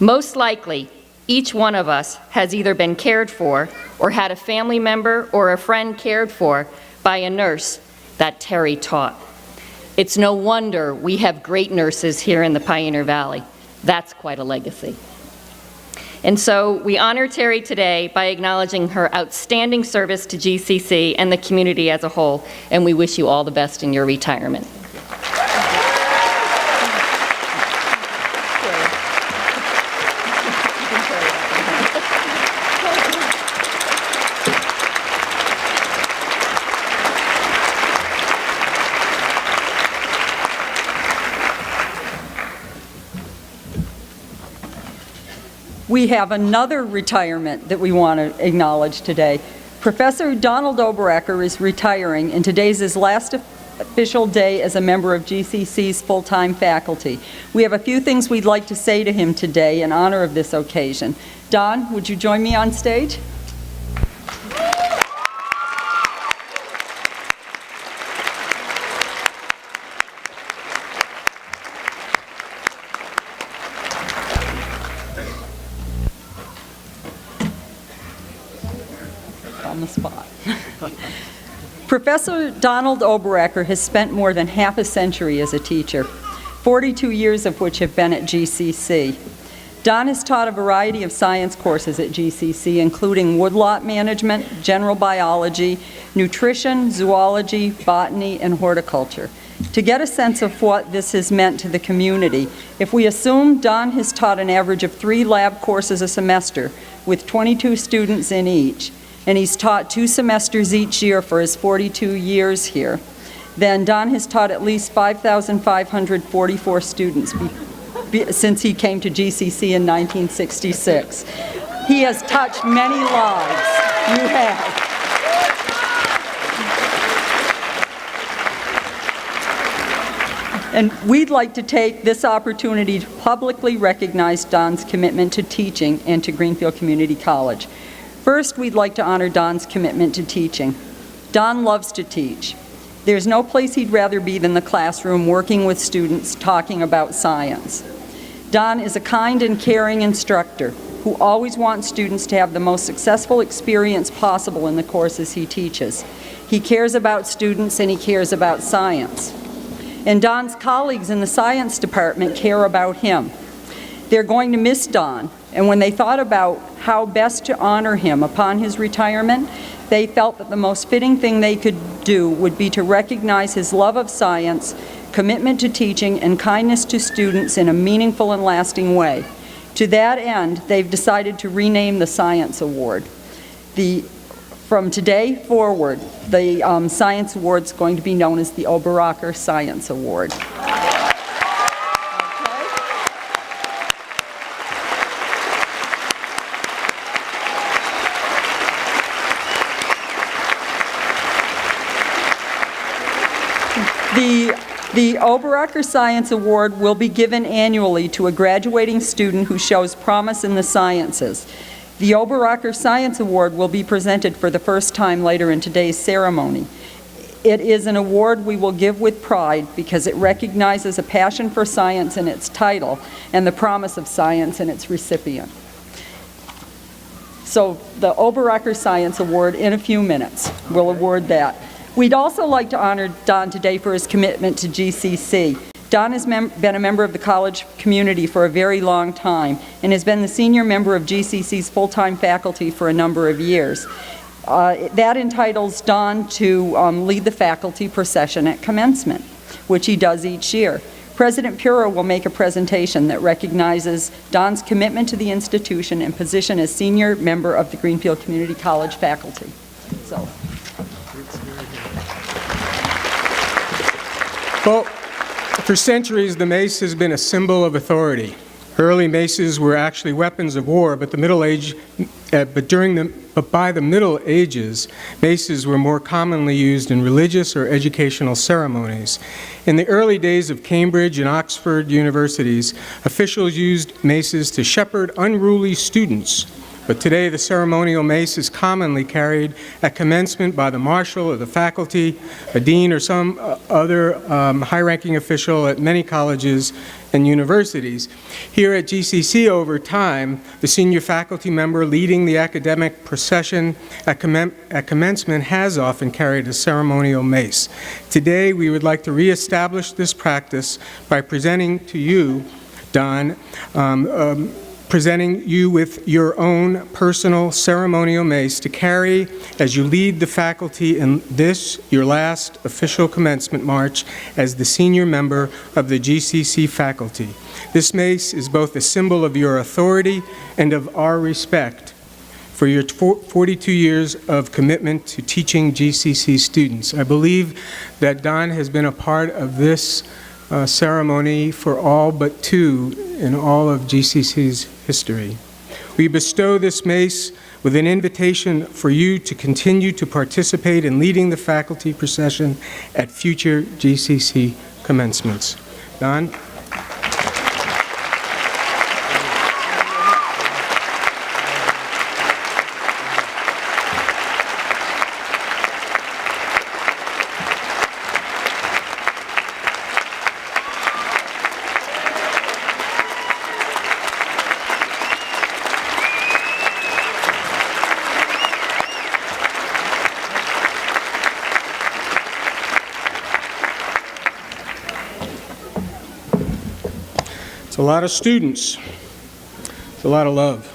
Most likely, each one of us has either been cared for or had a family member or a friend cared for by a nurse that Terry taught. It's no wonder we have great nurses here in the Pioneer Valley. That's quite a legacy. And so we honor Terry today by acknowledging her outstanding service to GCC and the community as a whole, and we wish you all the best in your retirement. We have another retirement that we want to acknowledge today. Professor Donald Oberacker is retiring, and today's his last official day as a member of GCC's full-time faculty. We have a few things we'd like to say to him today in honor of this occasion. Don, would you join me on stage? On the spot. Professor Donald Oberacker has spent more than half a century as a teacher, 42 years of which have been at GCC. Don has taught a variety of science courses at GCC, including woodlot management, general biology, nutrition, zoology, botany, and horticulture. To get a sense of what this has meant to the community, if we assume Don has taught an average of 3 lab courses a semester with 22 students in each, and he's taught 2 semesters each year for his 42 years here, then Don has taught at least 5,544 students since he came to GCC in 1966. He has touched many lives. You have. And we'd like to take this opportunity to publicly recognize Don's commitment to teaching and to Greenfield Community College. First, we'd like to honor Don's commitment to teaching. Don loves to teach. There's no place he'd rather be than the classroom working with students talking about science. Don is a kind and caring instructor who always wants students to have the most successful experience possible in the courses he teaches. He cares about students and he cares about science. And Don's colleagues in the science department care about him. They're going to miss Don, and when they thought about how best to honor him upon his retirement, they felt that the most fitting thing they could do would be to recognize his love of science, commitment to teaching, and kindness to students in a meaningful and lasting way. To that end, they've decided to rename the Science Award. From today forward, the Science Award is going to be known as the Oberacher Science Award. The Oberacher Science Award will be given annually to a graduating student who shows promise in the sciences. The Oberacher Science Award will be presented for the first time later in today's ceremony. It is an award we will give with pride because it recognizes a passion for science in its title and the promise of science in its recipient. So the Oberacher Science Award, in a few minutes, we'll award that. We'd also like to honor Don today for his commitment to GCC. Don has been a member of the college community for a very long time and has been the senior member of GCC's full-time faculty for a number of years. That entitles Don to lead the faculty procession at commencement, which he does each year. President Pura will make a presentation that recognizes Don's commitment to the institution and position as senior member of the Greenfield Community College faculty. So. Well, for centuries, the mace has been a symbol of authority. Early maces were actually weapons of war, but by the Middle Ages, maces were more commonly used in religious or educational ceremonies. In the early days of Cambridge and Oxford universities, officials used maces to shepherd unruly students. But today, the ceremonial mace is commonly carried at commencement by the marshal or the faculty, a dean, or some other high-ranking official at many colleges and universities. Here at GCC, over time, the senior faculty member leading the academic procession at commencement has often carried a ceremonial mace. Today, we would like to reestablish this practice by presenting to you, Don, presenting you with your own personal ceremonial mace to carry as you lead the faculty in this, your last official commencement march as the senior member of the GCC faculty. This mace is both a symbol of your authority and of our respect for your 42 years of commitment to teaching GCC students. I believe that Don has been a part of this ceremony for all but 2 in all of GCC's history. We bestow this mace with an invitation for you to continue to participate in leading the faculty procession at future GCC commencements. Don? It's a lot of students. It's a lot of love.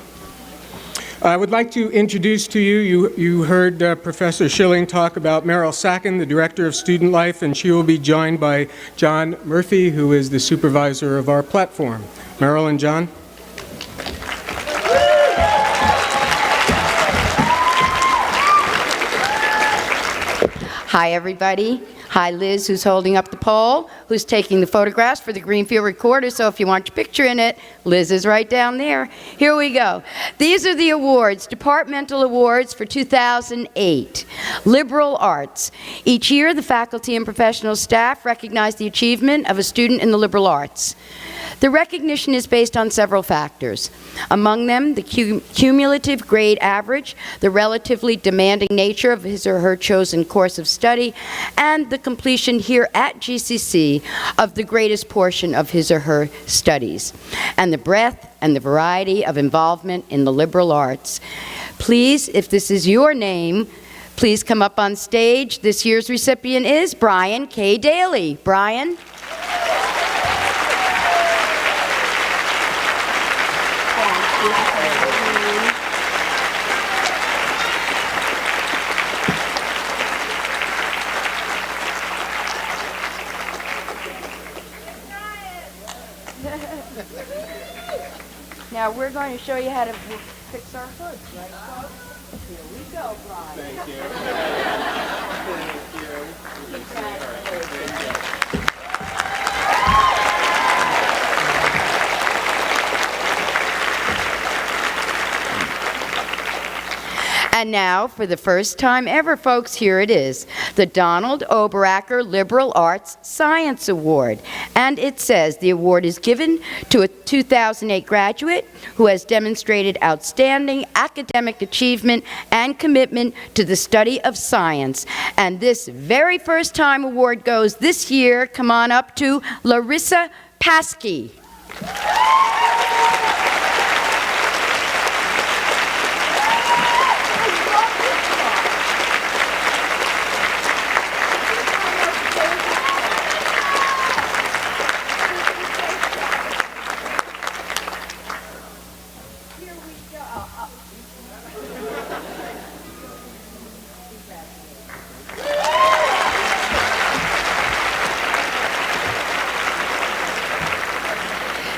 I would like to introduce to you, you heard Professor Schilling talk about Meryl Sacken, the Director of Student Life, and she will be joined by John Murphy, who is the supervisor of our platform. Meryl and John. Hi, everybody. Hi, Liz, who's holding up the pole, who's taking the photographs for the Greenfield Recorder. So if you want your picture in it, Liz is right down there. Here we go. These are the awards, departmental awards for 2008. Liberal arts. Each year, the faculty and professional staff recognize the achievement of a student in the liberal arts. The recognition is based on several factors. Among them, the cumulative grade average, the relatively demanding nature of his or her chosen course of study, and the completion here at GCC of the greatest portion of his or her studies, and the breadth and the variety of involvement in the liberal arts. Please, if this is your name, please come up on stage. This year's recipient is Brian K. Daly. Brian? Now we're going to show you how to fix our hoods, right, folks? Here we go, Brian. Thank you. And now, for the first time ever, folks, here it is, the Donald Oberacker Liberal Arts Science Award. And it says the award is given to a 2008 graduate who has demonstrated outstanding academic achievement and commitment to the study of science. And this very first time award goes this year, come on up, to Larissa Paskey.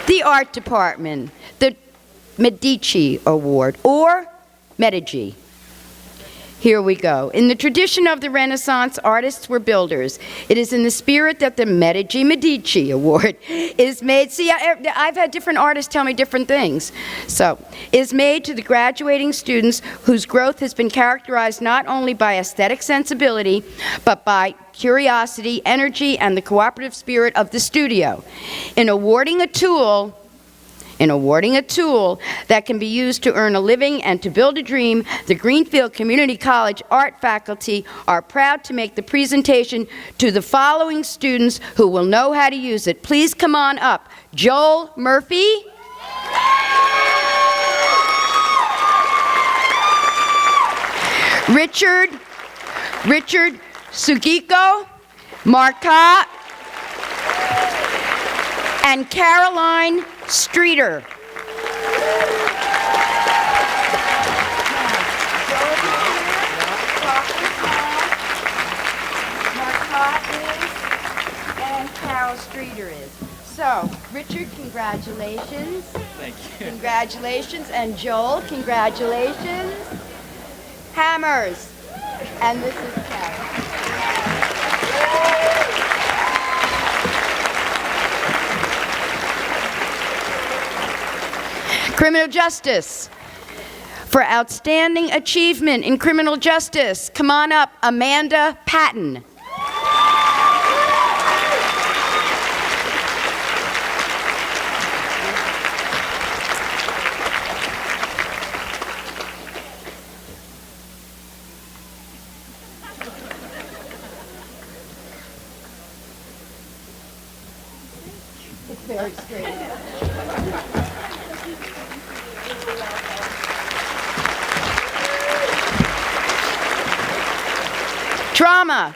The art department, the Medici Award, or Medici. Here we go. In the tradition of the Renaissance, artists were builders. It is in the spirit that the Medici Award is made. See, I've had different artists tell me different things. So, is made to the graduating students whose growth has been characterized not only by aesthetic sensibility, but by curiosity, energy, and the cooperative spirit of the studio. In awarding a tool that can be used to earn a living and to build a dream, the Greenfield Community College art faculty are proud to make the presentation to the following students who will know how to use it. Please come on up. Joel Murphy. Richard Sugiko, Marcotte, and Caroline Streeter. And Carol Streeter is. So, Richard, congratulations. Thank you. Congratulations. And Joel, congratulations. Hammers. And this is Carol. Criminal justice. For outstanding achievement in criminal justice, come on up, Amanda Patton. It's very straight. Drama.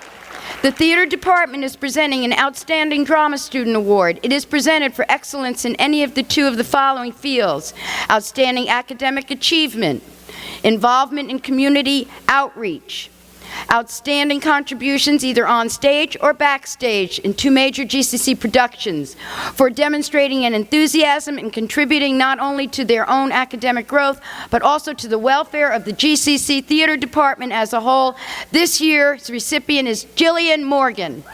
The theater department is presenting an Outstanding Drama Student Award. It is presented for excellence in any of the two of the following fields: outstanding academic achievement, involvement in community outreach, outstanding contributions either on stage or backstage in two major GCC productions, for demonstrating an enthusiasm and contributing not only to their own academic growth, but also to the welfare of the GCC Theater Department as a whole. This year's recipient is Jillian Morgan.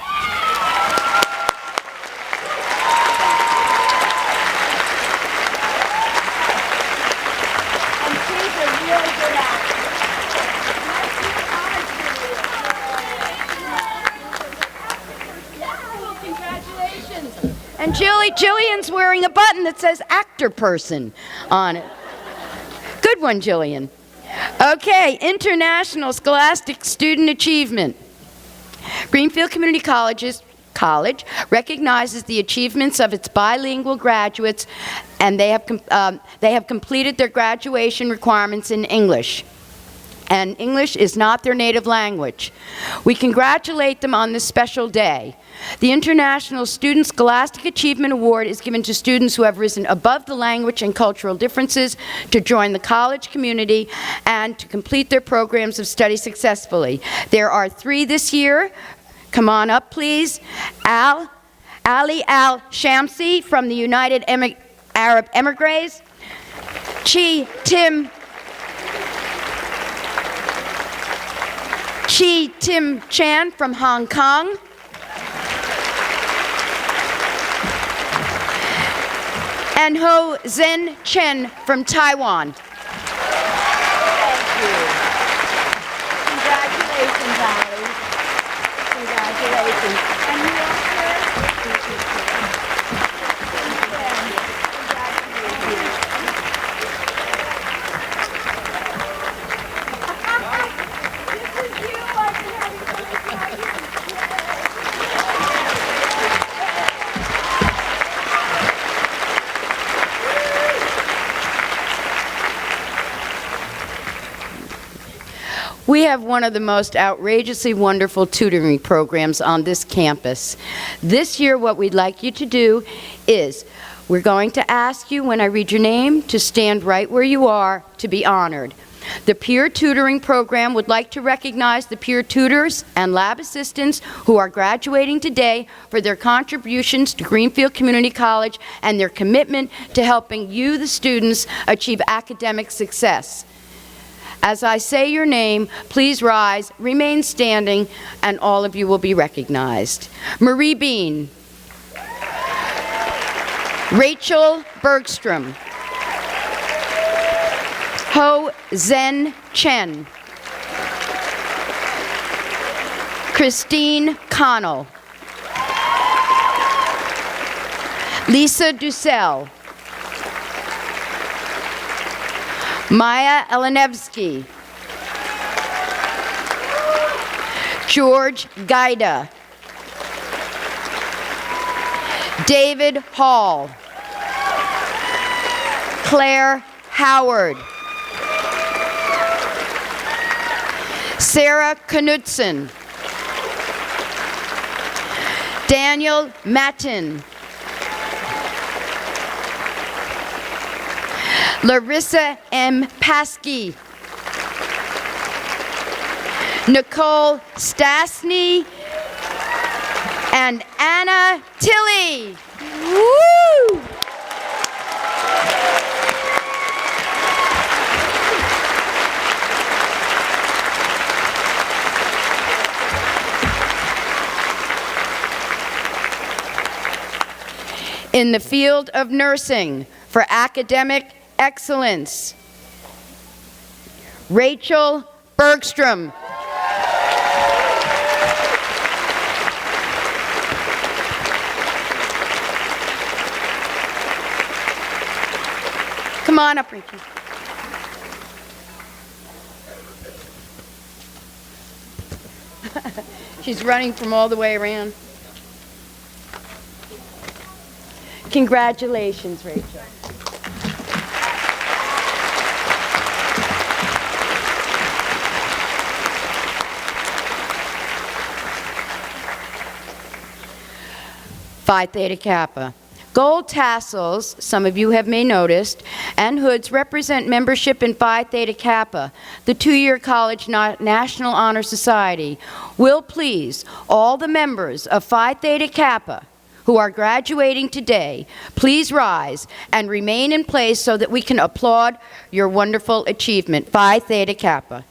And Jillian's wearing a button that says actor person on it. Good one, Jillian. Okay, International Scholastic Student Achievement. Greenfield Community College recognizes the achievements of its bilingual graduates, and they have completed their graduation requirements in English. And English is not their native language. We congratulate them on this special day. The International Student Scholastic Achievement Award is given to students who have risen above the language and cultural differences to join the college community and to complete their programs of study successfully. There are 3 this year. Come on up, please. Ali Al-Shamsi from the United Arab Emirates. Chi Tim Chan from Hong Kong. And Ho Zhen Chen from Taiwan. Thank you. Congratulations, Ali. Congratulations. And you We have one of the most outrageously wonderful tutoring programs on this campus. This year, what we'd like you to do is, we're going to ask you, when I read your name, to stand right where you are to be honored. The peer tutoring program would like to recognize the peer tutors and lab assistants who are graduating today for their contributions to Greenfield Community College and their commitment to helping you, the students, achieve academic success. As I say your name, please rise, remain standing, and all of you will be recognized. Marie Bean. Rachel Bergstrom. Ho Zhen Chen. Christine Connell. Lisa Dussel. Maya Elenevsky. George Gaida. David Hall. Claire Howard. Sarah Knudsen. Daniel Matin. Larissa M. Paskey. Nicole Stasny. And Anna Tilley. Woo! In the field of nursing for academic excellence, Rachel Bergstrom. Come on up, Rachel. She's running from all the way around. Congratulations, Rachel. Phi Theta Kappa. Gold tassels, some of you have may noticed, and hoods represent membership in Phi Theta Kappa, the two-year college National Honor Society. Will please all the members of Phi Theta Kappa who are graduating today, please rise and remain in place so that we can applaud your wonderful achievement. Phi Theta Kappa.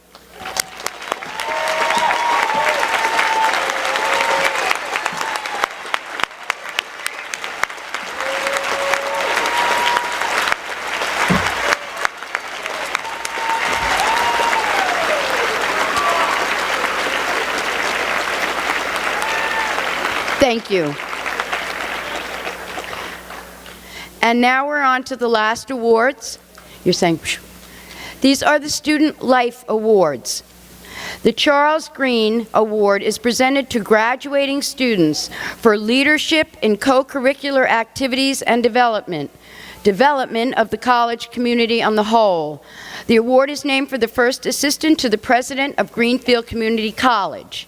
Thank you. And now we're on to the last awards. You're saying, phew. These are the Student Life Awards. The Charles Green Award is presented to graduating students for leadership in co-curricular activities and development of the college community on the whole. The award is named for the first assistant to the president of Greenfield Community College.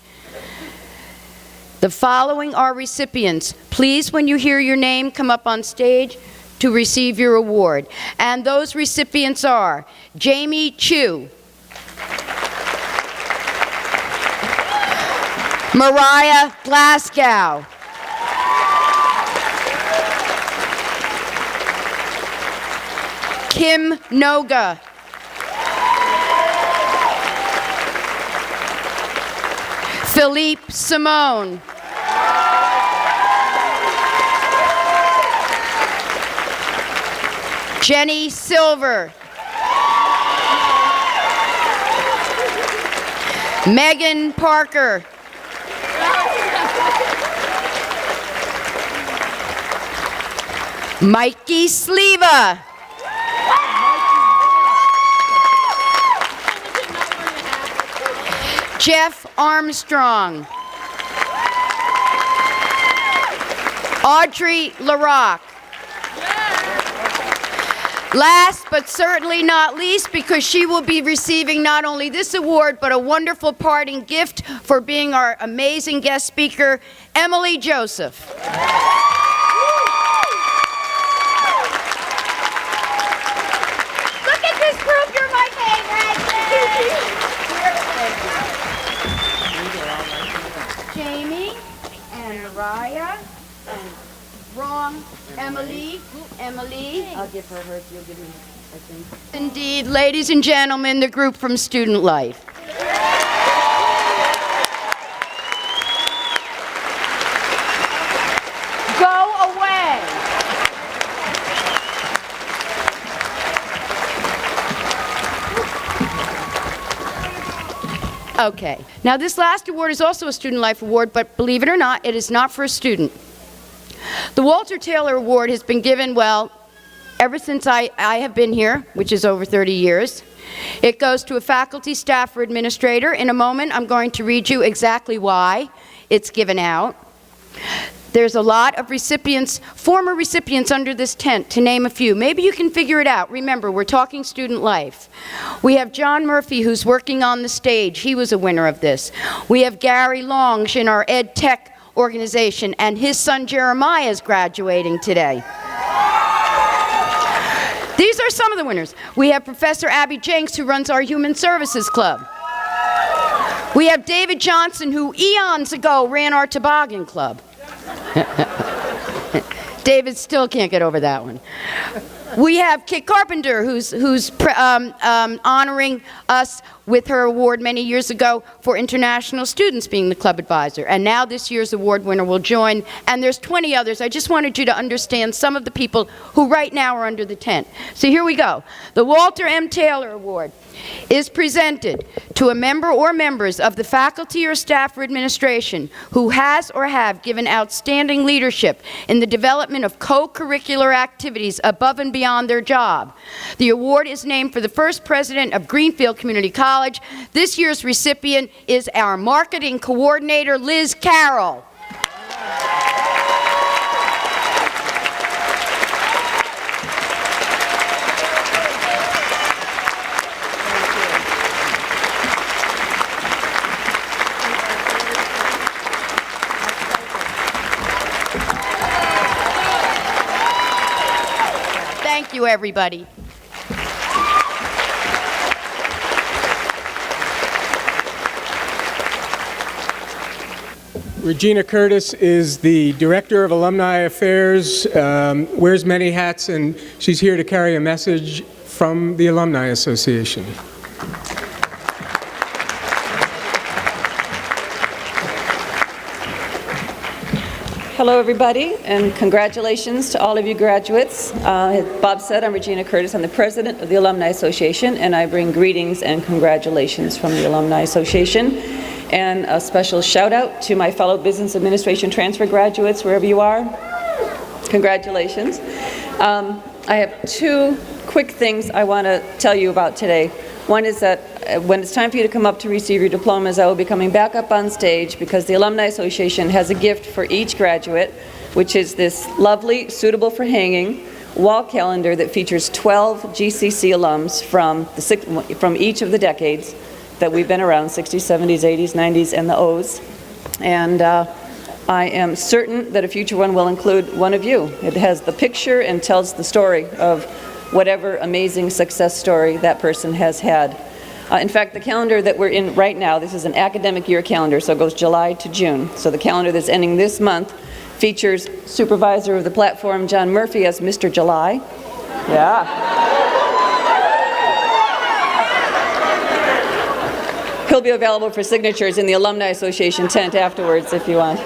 The following are recipients. Please, when you hear your name, come up on stage to receive your award. And those recipients are Jamie Chu, Mariah Glasgow, Kim Noga, Philippe Simone, Jenny Silver, Megan Parker, Mikey Sleva, Jeff Armstrong, Audrey LaRock. Last but certainly not least, because she will be receiving not only this award, but a wonderful parting gift for being our amazing guest speaker, Emily Joseph. Look at this group, you're my favorite. Jamie and Mariah and Ron, Emily, I'll give her hers, you'll give me, I think. Indeed, ladies and gentlemen, the group from Student Life. Go away. Okay, now this last award is also a Student Life Award, but believe it or not, it is not for a student. The Walter Taylor Award has been given, well, ever since I have been here, which is over 30 years. It goes to a faculty, staff, or administrator. In a moment, I'm going to read you exactly why it's given out. There's a lot of recipients, former recipients under this tent, to name a few. Maybe you can figure it out. Remember, we're talking Student Life. We have John Murphy, who's working on the stage. He was a winner of this. We have Gary Longe in our Ed Tech organization, and his son Jeremiah is graduating today. These are some of the winners. We have Professor Abby Jenks, who runs our Human Services Club. We have David Johnson, who eons ago ran our Toboggan Club. David still can't get over that one. We have Kit Carpenter, who's honoring us with her award many years ago for international students being the club advisor. And now this year's award winner will join, and there's 20 others. I just wanted you to understand some of the people who right now are under the tent. So here we go. The Walter M. Taylor Award is presented to a member or members of the faculty or staff or administration who has or have given outstanding leadership in the development of co-curricular activities above and beyond their job. The award is named for the first president of Greenfield Community College. This year's recipient is our marketing coordinator, Liz Carroll. you, everybody. Regina Curtis is the Director of Alumni Affairs, wears many hats, and she's here to carry a message from the Alumni Association. Hello, everybody, and congratulations to all of you graduates. As Bob said, I'm Regina Curtis. I'm the president of the Alumni Association, and I bring greetings and congratulations from the Alumni Association. And a special shout out to my fellow business administration transfer graduates, wherever you are. Congratulations. I have two quick things I want to tell you about today. One is that when it's time for you to come up to receive your diplomas, I will be coming back up on stage because the Alumni Association has a gift for each graduate, which is this lovely, suitable for hanging, wall calendar that features 12 GCC alums from each of the decades that we've been around, 60s, 70s, 80s, 90s, and the O's. And I am certain that a future one will include one of you. It has the picture and tells the story of whatever amazing success story that person has had. In fact, the calendar that we're in right now, this is an academic year calendar, so it goes July to June. So the calendar that's ending this month features Supervisor of the Platform, John Murphy, as Mr. July. Yeah. He'll be available for signatures in the Alumni Association tent afterwards if you want.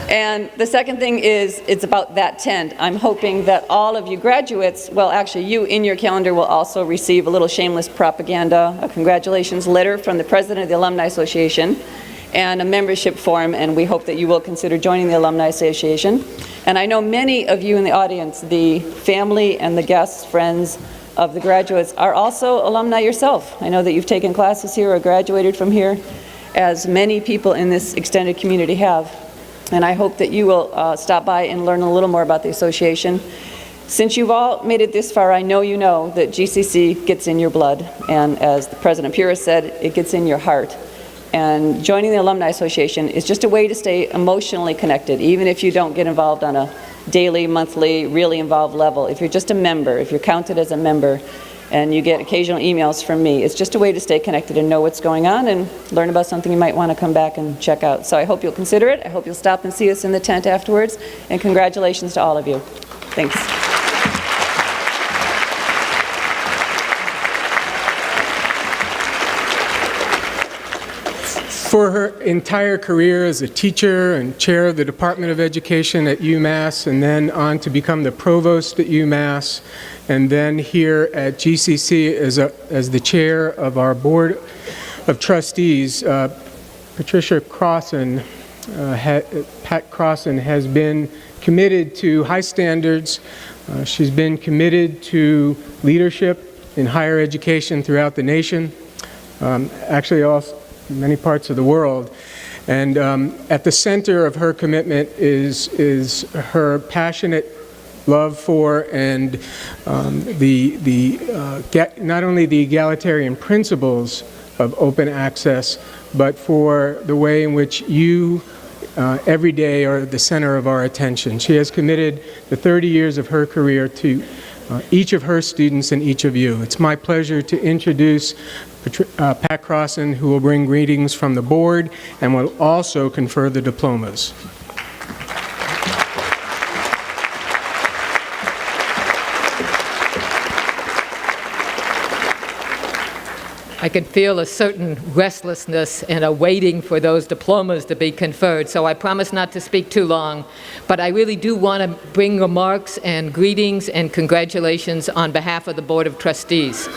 And the second thing is, it's about that tent. I'm hoping that all of you graduates, well, actually you in your calendar will also receive a little shameless propaganda, a congratulations letter from the president of the Alumni Association, and a membership form, and we hope that you will consider joining the Alumni Association. And I know many of you in the audience, the family and the guests, friends of the graduates, are also alumni yourself. I know that you've taken classes here or graduated from here, as many people in this extended community have. And I hope that you will stop by and learn a little more about the association. Since you've all made it this far, I know you know that GCC gets in your blood, and as the President Pura said, it gets in your heart. And joining the Alumni Association is just a way to stay emotionally connected, even if you don't get involved on a daily, monthly, really involved level. If you're just a member, if you're counted as a member, and you get occasional emails from me, it's just a way to stay connected and know what's going on and learn about something you might want to come back and check out. So I hope you'll consider it. I hope you'll stop and see us in the tent afterwards. And congratulations to all of you. Thanks. For her entire career as a teacher and chair of the Department of Education at UMass, and then on to become the provost at UMass, and then here at GCC as the chair of our Board of Trustees, Patricia Crossan, Pat Crossan, has been committed to high standards. She's been committed to leadership in higher education throughout the nation, actually also many parts of the world. And at the center of her commitment is her passionate love for and not only the egalitarian principles of open access, but for the way in which you every day are the center of our attention. She has committed the 30 years of her career to each of her students and each of you. It's my pleasure to introduce Pat Crossan, who will bring greetings from the board and will also confer the diplomas. I could feel a certain restlessness and a waiting for those diplomas to be conferred, so I promise not to speak too long. But I really do want to bring remarks and greetings and congratulations on behalf of the Board of Trustees.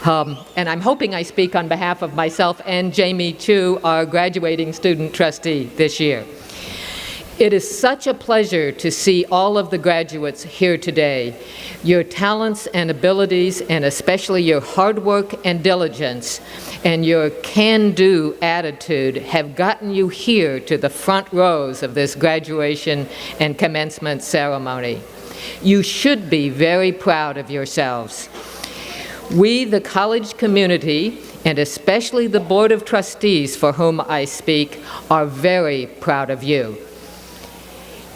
And I'm hoping I speak on behalf of myself and Jamie Chu, our graduating student trustee this year. It is such a pleasure to see all of the graduates here today. Your talents and abilities, and especially your hard work and diligence, and your can-do attitude have gotten you here to the front rows of this graduation and commencement ceremony. You should be very proud of yourselves. We, the college community, and especially the Board of Trustees for whom I speak, are very proud of you.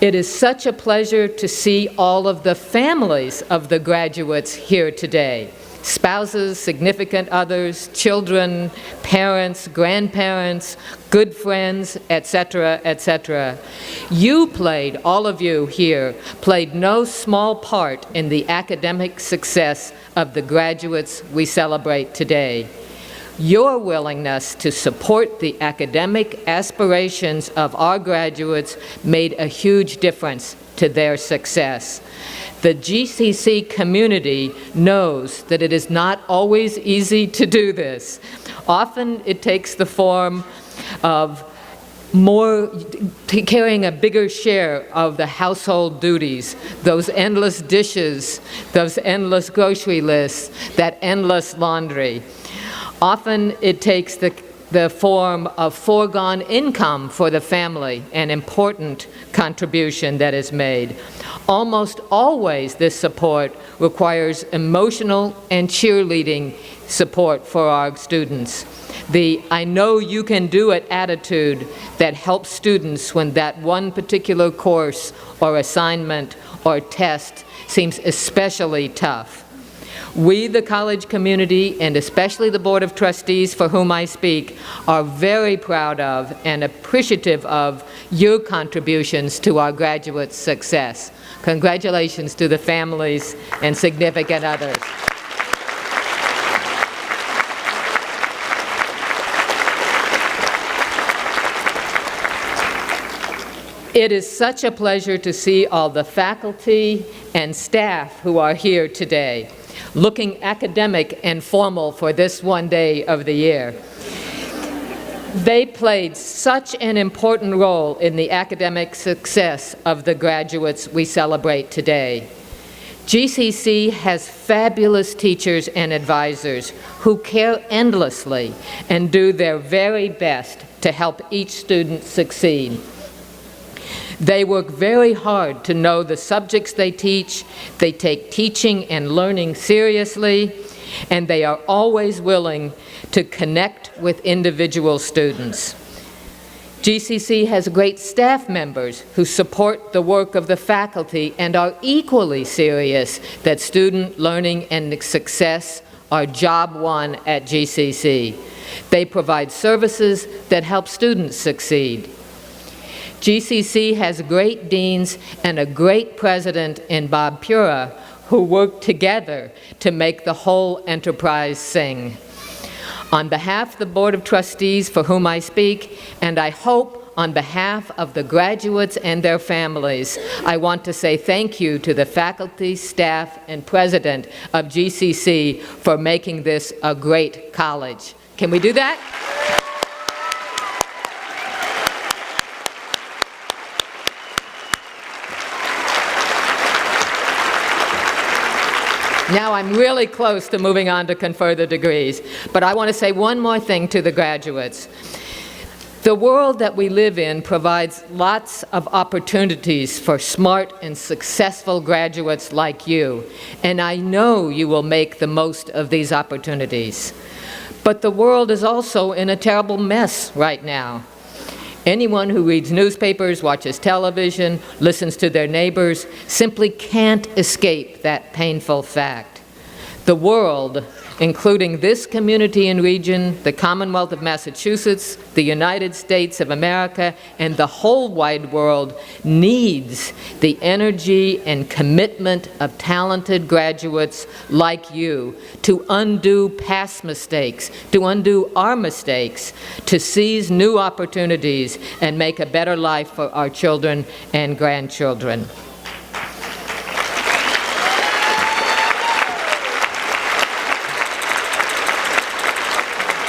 It is such a pleasure to see all of the families of the graduates here today. Spouses, significant others, children, parents, grandparents, good friends, etc., etc. You played, all of you here, played no small part in the academic success of the graduates we celebrate today. Your willingness to support the academic aspirations of our graduates made a huge difference to their success. The GCC community knows that it is not always easy to do this. Often it takes the form of carrying a bigger share of the household duties, those endless dishes, those endless grocery lists, that endless laundry. Often it takes the form of foregone income for the family, an important contribution that is made. Almost always this support requires emotional and cheerleading support for our students. The "I know you can do it" attitude that helps students when that one particular course or assignment or test seems especially tough. We, the college community, and especially the Board of Trustees for whom I speak, are very proud of and appreciative of your contributions to our graduates' success. Congratulations to the families and significant others. It is such a pleasure to see all the faculty and staff who are here today, looking academic and formal for this one day of the year. They played such an important role in the academic success of the graduates we celebrate today. GCC has fabulous teachers and advisors who care endlessly and do their very best to help each student succeed. They work very hard to know the subjects they teach, they take teaching and learning seriously, and they are always willing to connect with individual students. GCC has great staff members who support the work of the faculty and are equally serious that student learning and success are job one at GCC. They provide services that help students succeed. GCC has great deans and a great president in Bob Pura who work together to make the whole enterprise sing. On behalf of the Board of Trustees for whom I speak, and I hope on behalf of the graduates and their families, I want to say thank you to the faculty, staff, and president of GCC for making this a great college. Can we do that? Now I'm really close to moving on to confer the degrees, but I want to say one more thing to the graduates. The world that we live in provides lots of opportunities for smart and successful graduates like you, and I know you will make the most of these opportunities. But the world is also in a terrible mess right now. Anyone who reads newspapers, watches television, listens to their neighbors, simply can't escape that painful fact. The world, including this community and region, the Commonwealth of Massachusetts, the United States of America, and the whole wide world, needs the energy and commitment of talented graduates like you to undo past mistakes, to undo our mistakes, to seize new opportunities and make a better life for our children and grandchildren.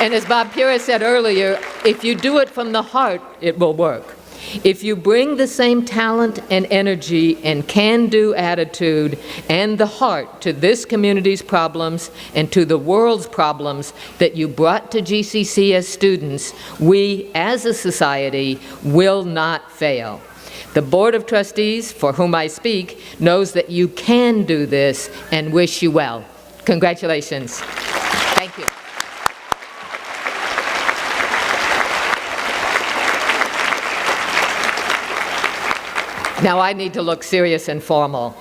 And as Bob Pura said earlier, if you do it from the heart, it will work. If you bring the same talent and energy and can-do attitude and the heart to this community's problems and to the world's problems that you brought to GCC as students, we, as a society, will not fail. The Board of Trustees, for whom I speak, knows that you can do this and wish you well. Congratulations. Thank you. Now I need to look serious and formal.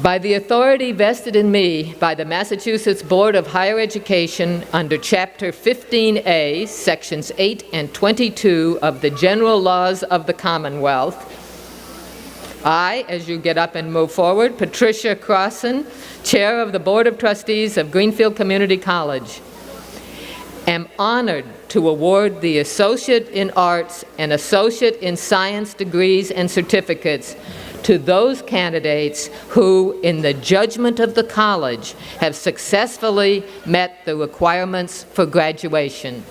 By the authority vested in me by the Massachusetts Board of Higher Education under Chapter 15A, Sections 8 and 22 of the General Laws of the Commonwealth, I, as you get up and move forward, Patricia Crossan, Chair of the Board of Trustees of Greenfield Community College, am honored to award the Associate in Arts and Associate in Science degrees and certificates to those candidates who, in the judgment of the college, have successfully met the requirements for graduation.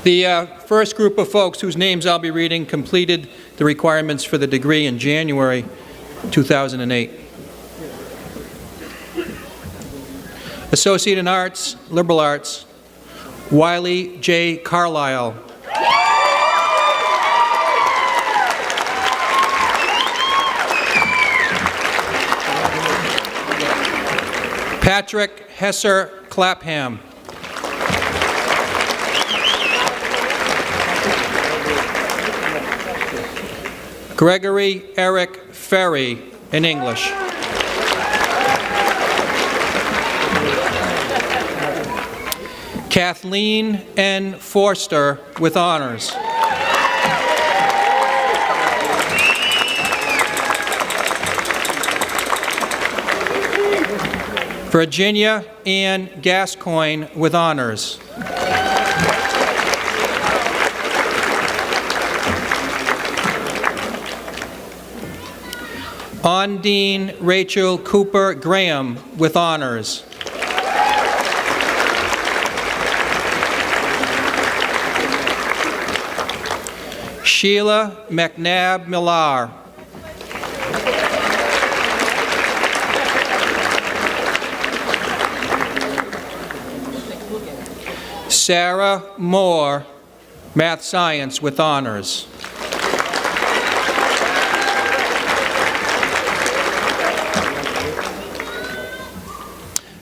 The first group of folks whose names I'll be reading completed the requirements for the degree in January 2008. Associate in Arts, Liberal Arts, Wiley J. Carlisle. Patrick Hesser Clapham. Gregory Eric Ferry in English. Kathleen N. Forster with honors. Virginia Ann Gascoigne with honors. Ondine Rachel Cooper Graham with honors. Sheila McNabb Millar. Sarah Moore, Math Science with honors.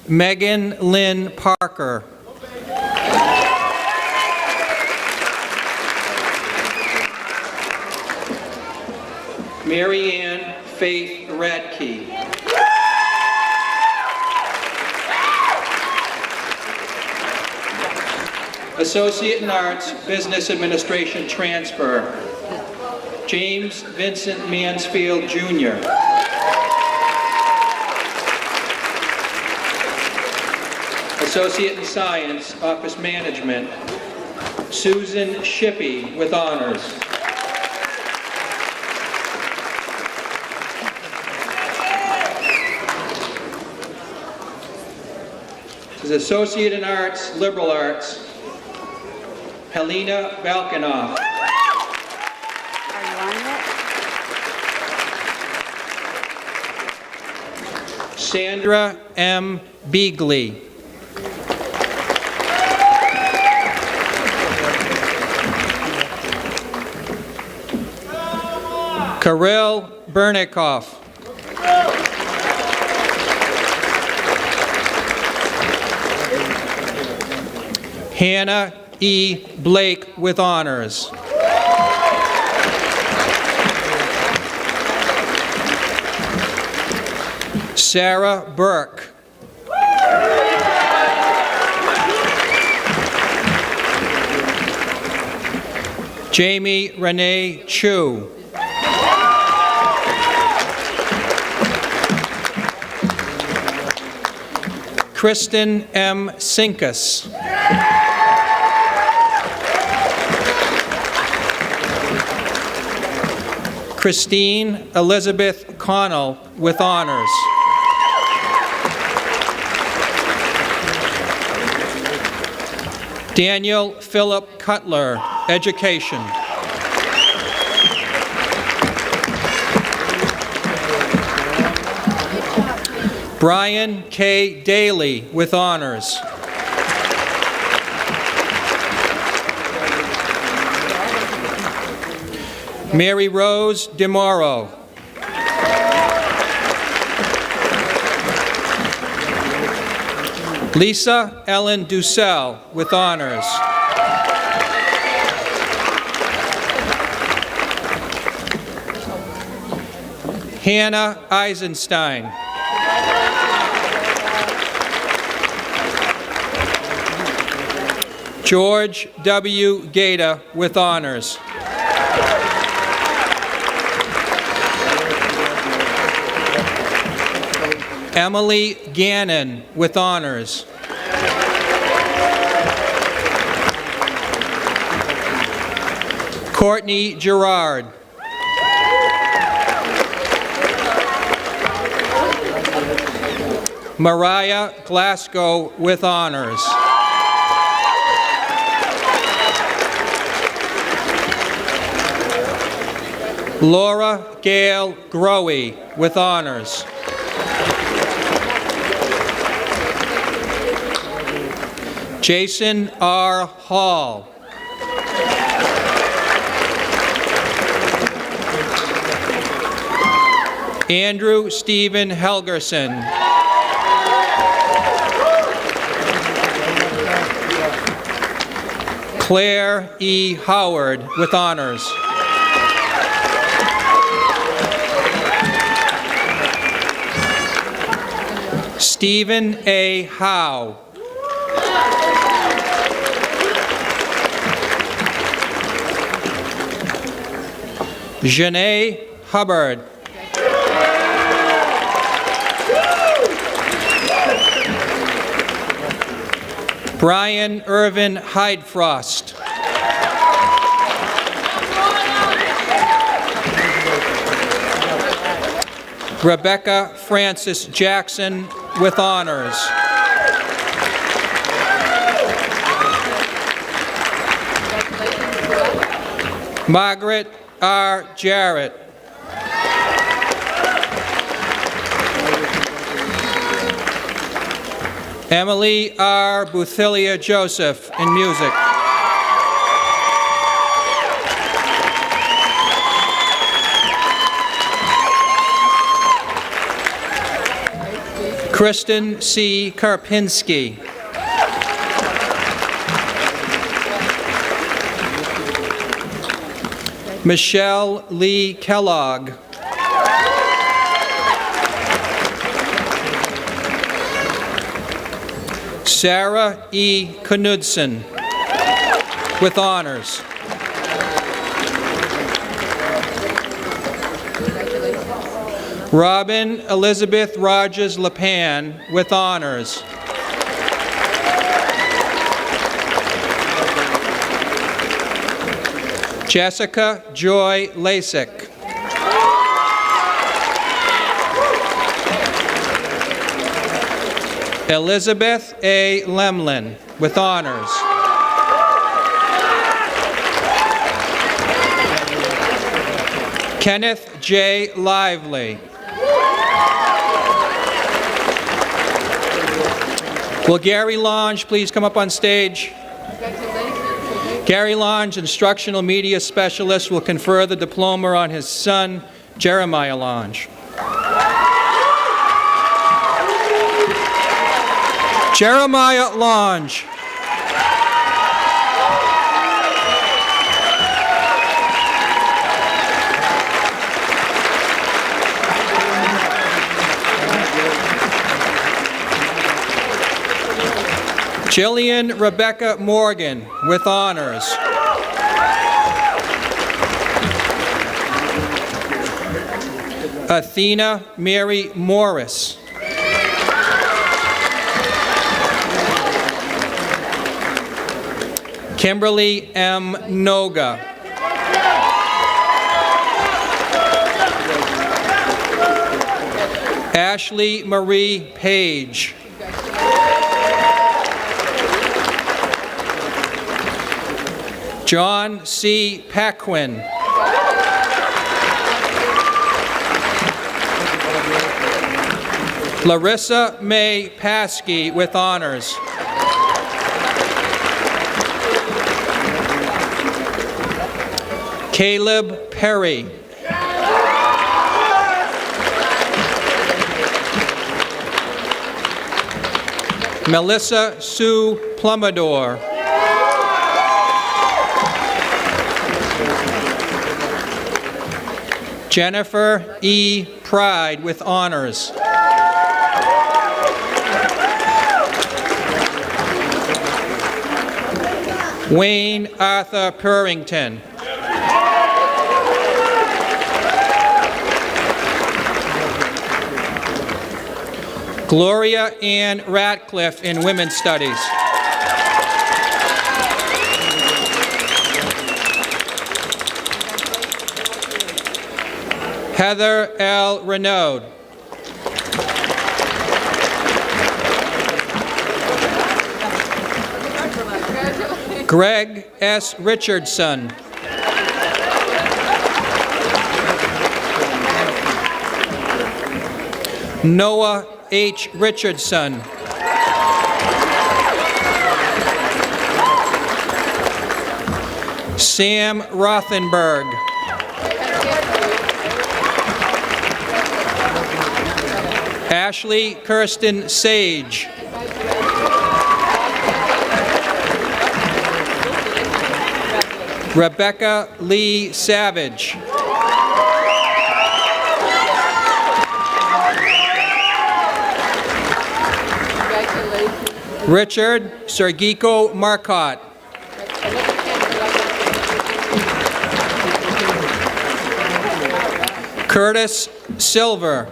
Megan Lynn Parker. Mary Ann Faith Radke. Associate in Arts, Business Administration transfer, James Vincent Mansfield, Jr. Associate in Science, Office Management, Susan Shippey with honors. This is Associate in Arts, Liberal Arts, Helena Balkanoff. Are you on it? Sandra M. Beagley. Kirill Bernikoff. Hannah E. Blake with honors. Sarah Burke. Jamie Renee Chu. Kristen M. Sinkus. Christine Elizabeth Connell with honors. Daniel Philip Cutler, Education. Brian K. Daly with honors. Mary Rose DeMoro. Lisa Ellen Dussel with honors. Hannah Eisenstein. George W. Gaeta with honors. Emily Gannon with honors. Courtney Gerard. Mariah Glasgow with honors. Laura Gail Growy with honors. Jason R. Hall. Andrew Stephen Helgerson. Claire E. Howard with honors. Stephen A. Howe. Janae Hubbard. Brian Irvin Hydefrost. Rebecca Francis Jackson with honors. Margaret R. Jarrett. Emily R. Buthilia Joseph in music. Kristen C. Karpinski. Michelle Lee Kellogg. Sarah E. Knudsen with honors. Robin Elizabeth Rogers Lepan with honors. Jessica Joy Lasik. Elizabeth A. Lemlin with honors. Kenneth J. Lively. Will Gary Lange please come up on stage? Gary Lange, Instructional Media Specialist, will confer the diploma on his son, Jeremiah Lange. Jeremiah Lange. Jillian Rebecca Morgan with honors. Athena Mary Morris. Kimberly M. Noga. Ashley Marie Page. John C. Paquin. Larissa May Paskey with honors. Caleb Perry. Melissa Sue Plumador. Jennifer E. Pride with honors. Wayne Arthur Purrington. Gloria Ann Ratcliffe in Women's Studies. Heather L. Renaud. Greg S. Richardson. Noah H. Richardson. Sam Rothenberg. Ashley Kirsten Sage. Rebecca Lee Savage. Richard Sergico Marcotte. Curtis Silver.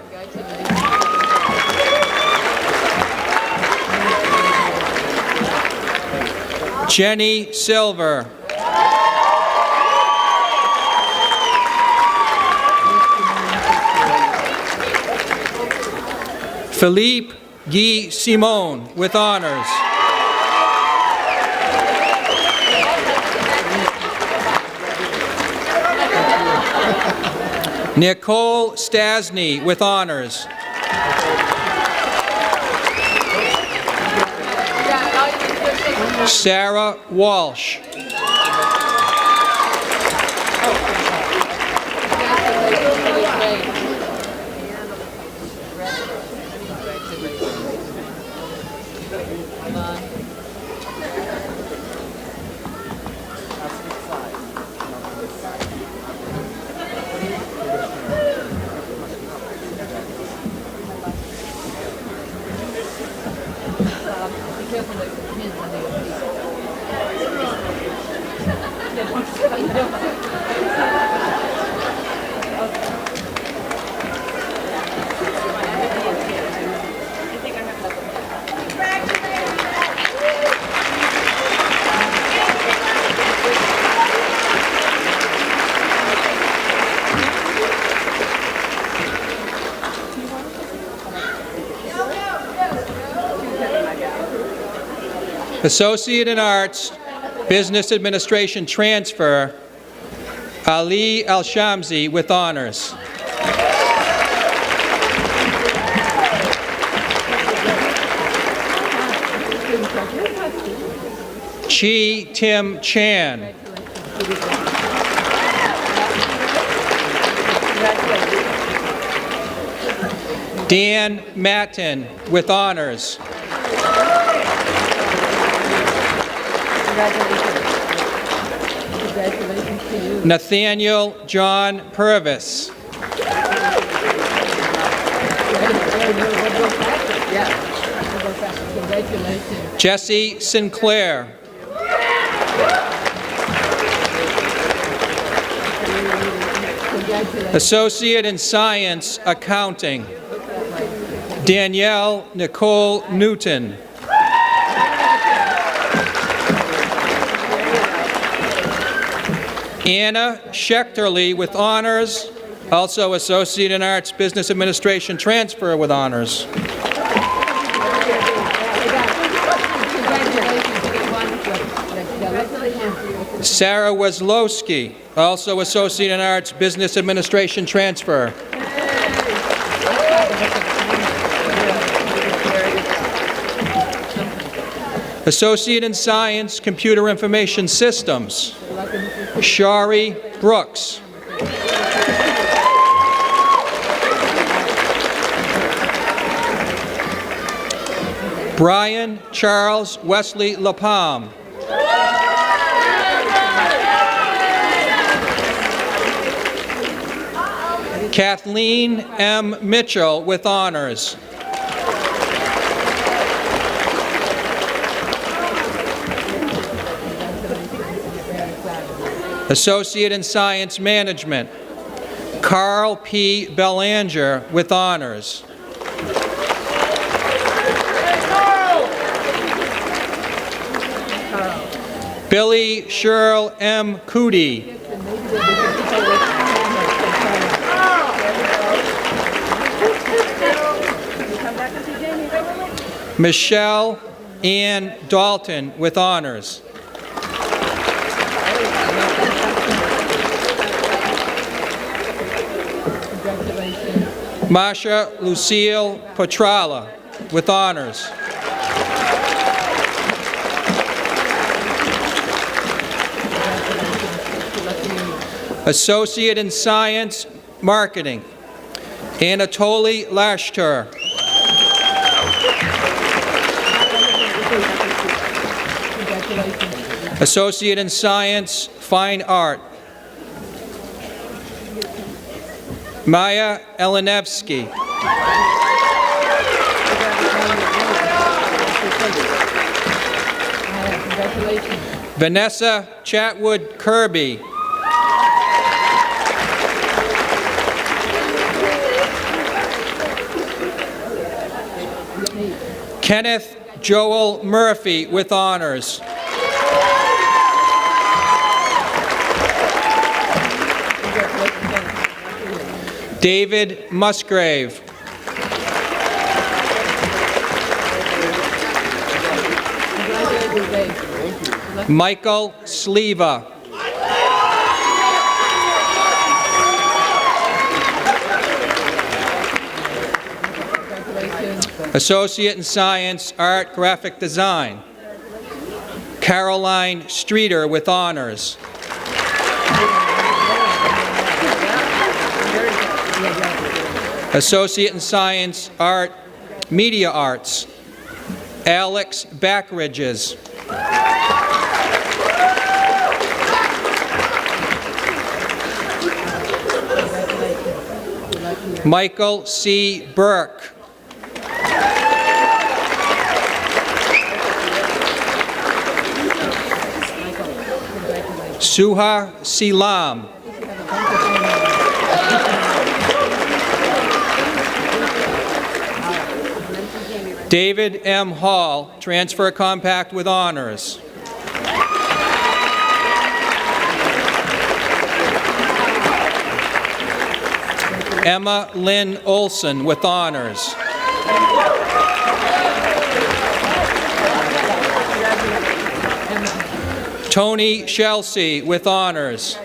Jenny Silver. Philippe Guy Simone with honors. Nicole Stasny with honors. Sarah Walsh. Associate in Arts, Business Administration transfer, Ali Al-Shamsi with honors. Chi Tim Chan. Dan Matten with honors. Nathaniel John Purvis. Jesse Sinclair. Associate in Science, Accounting, Danielle Nicole Newton. Anna Schechterly with honors, also Associate in Arts, Business Administration transfer with honors. Sarah Weslowski, also Associate in Arts, Business Administration transfer. Associate in Science, Computer Information Systems, Shari Brooks. Brian Charles Wesley LaPalme. Kathleen M. Mitchell with honors. Associate in Science Management, Carl P. Belanger with honors. Billy Sherl M. Cootie. Michelle Ann Dalton with honors. Masha Lucille Petrala with honors. Associate in Science Marketing, Anatoly Lashter. Associate in Science Fine Art, Maya Elenevsky. Vanessa Chatwood Kirby. Kenneth Joel Murphy with honors. David Musgrave. Michael Sleva. Associate in Science, Art, Graphic Design, Caroline Streeter with honors. Associate in Science, Art, Media Arts, Alex Backridges. Michael C. Burke. Suha Silam. David M. Hall, transfer compact with honors. Emma Lynn Olson with honors. Tony Chelsea with honors.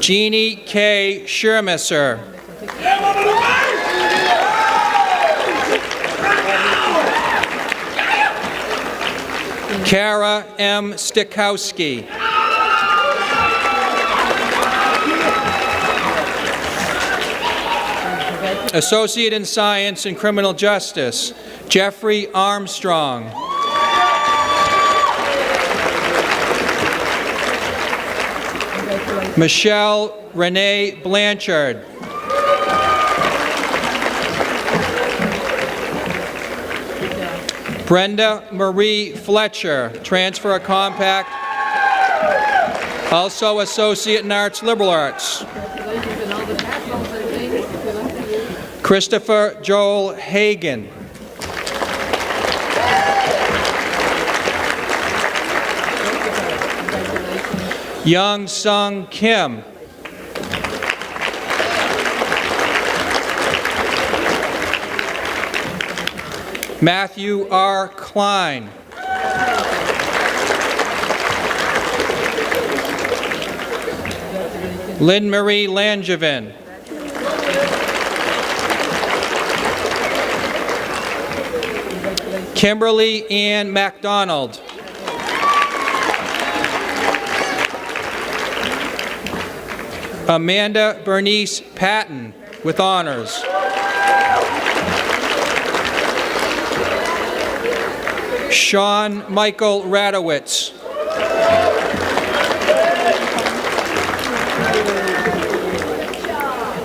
Jeannie K. Schermisser. Kara M. Stikowski. Associate in Science and Criminal Justice, Jeffrey Armstrong. Michelle Renee Blanchard. Brenda Marie Fletcher, transfer compact. Also Associate in Arts, Liberal Arts. Christopher Joel Hagan. Young Sung Kim. Matthew R. Klein. Lynn Marie Langevin. Kimberly Ann MacDonald. Amanda Bernice Patton with honors. Sean Michael Radowitz.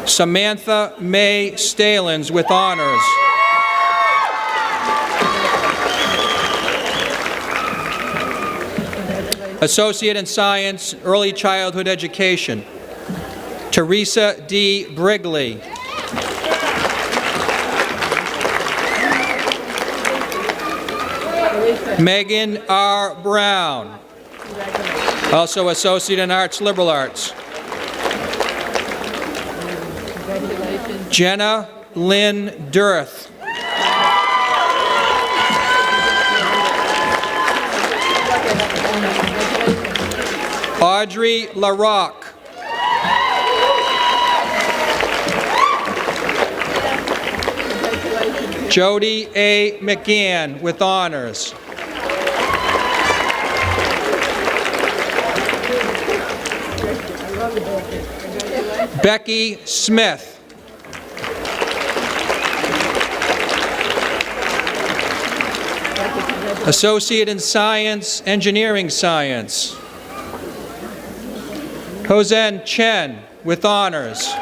Samantha May Stalins with honors. Associate in Science, Early Childhood Education, Teresa D. Brigley. Megan R. Brown, also Associate in Arts, Liberal Arts. Jenna Lynn Dirth. Audrey LaRocque. Jody A. McGann with honors. Becky Smith. Associate in Science, Engineering Science. Hosen Chen with honors.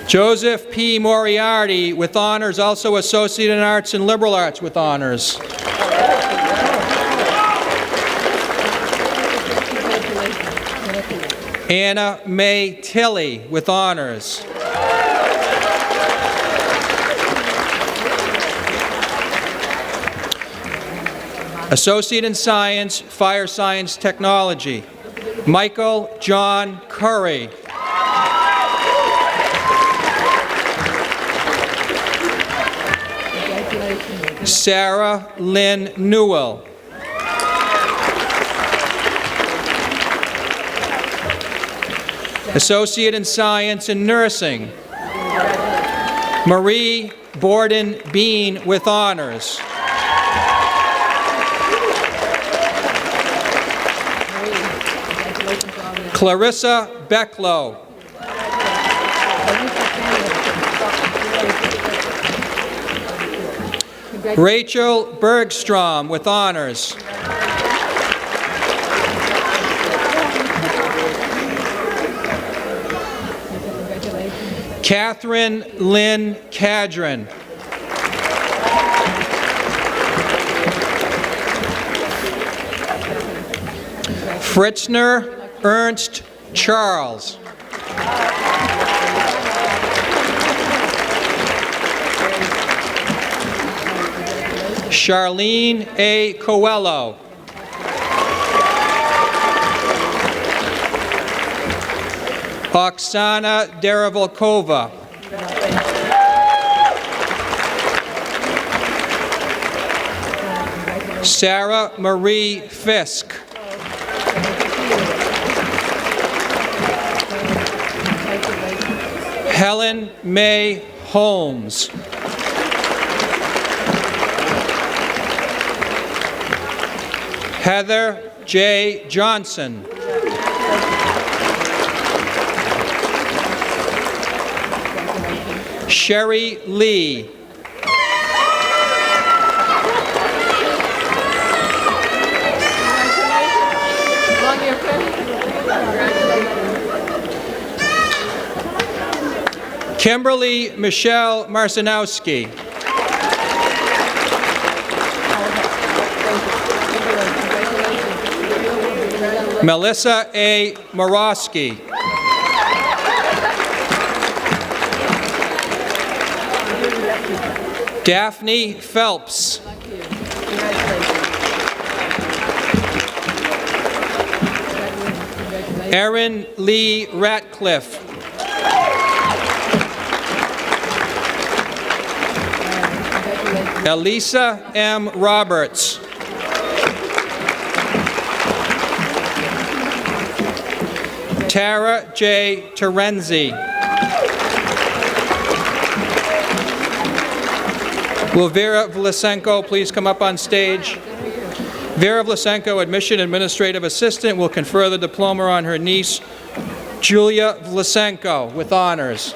Joseph P. Moriarty with honors, also Associate in Arts and Liberal Arts with honors. Anna Mae Tilley with honors. Associate in Science, Fire Science Technology, Michael John Curry. Sarah Lynn Newell. Associate in Science and Nursing, Marie Borden Bean with honors. Clarissa Becklow. Rachel Bergstrom with honors. Catherine Lynn Cadron. Fritzner Ernst Charles. Charlene A. Coelho. Oksana Derivolkova. Sarah Marie Fisk. Helen May Holmes. Heather J. Johnson. Sherry Lee. Kimberly Michelle Marcinowski. Melissa A. Morosky. Daphne Phelps. Erin Lee Ratcliffe. Elisa M. Roberts. Tara J. Terenzi. Will Vera Vlasenko please come up on stage? Vera Vlasenko, Admission Administrative Assistant, will confer the diploma on her niece, Julia Vlasenko, with honors.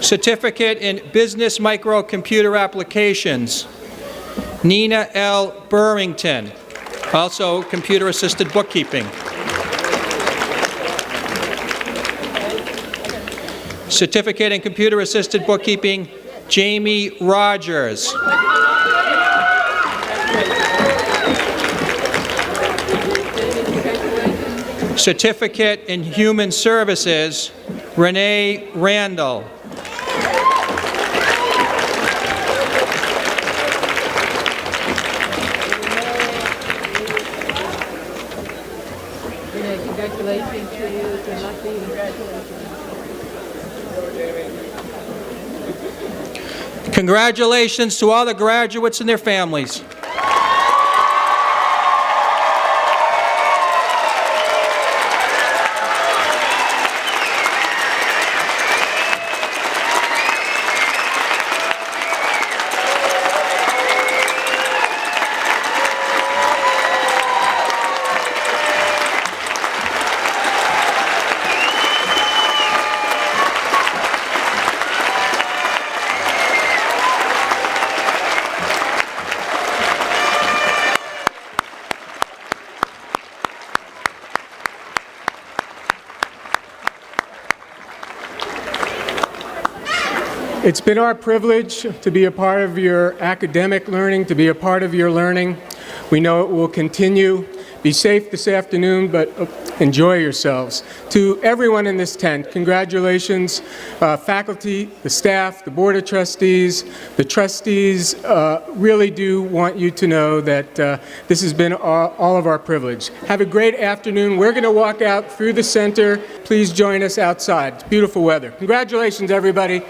Certificate in Business Microcomputer Applications, Nina L. Burrington, also computer-assisted bookkeeping. Certificate in Computer-Assisted Bookkeeping, Jamie Rogers. Certificate in Human Services, Renee Randall. Congratulations to you. Good luck to you. Congratulations. Congratulations to all the graduates and their families. It's been our privilege to be a part of your academic learning, to be a part of your learning. We know it will continue. Be safe this afternoon, but enjoy yourselves. To everyone in this tent, congratulations, faculty, the staff, the Board of Trustees. The trustees really do want you to know that this has been all of our privilege. Have a great afternoon. We're going to walk out through the center. Please join us outside. It's beautiful weather. Congratulations, everybody.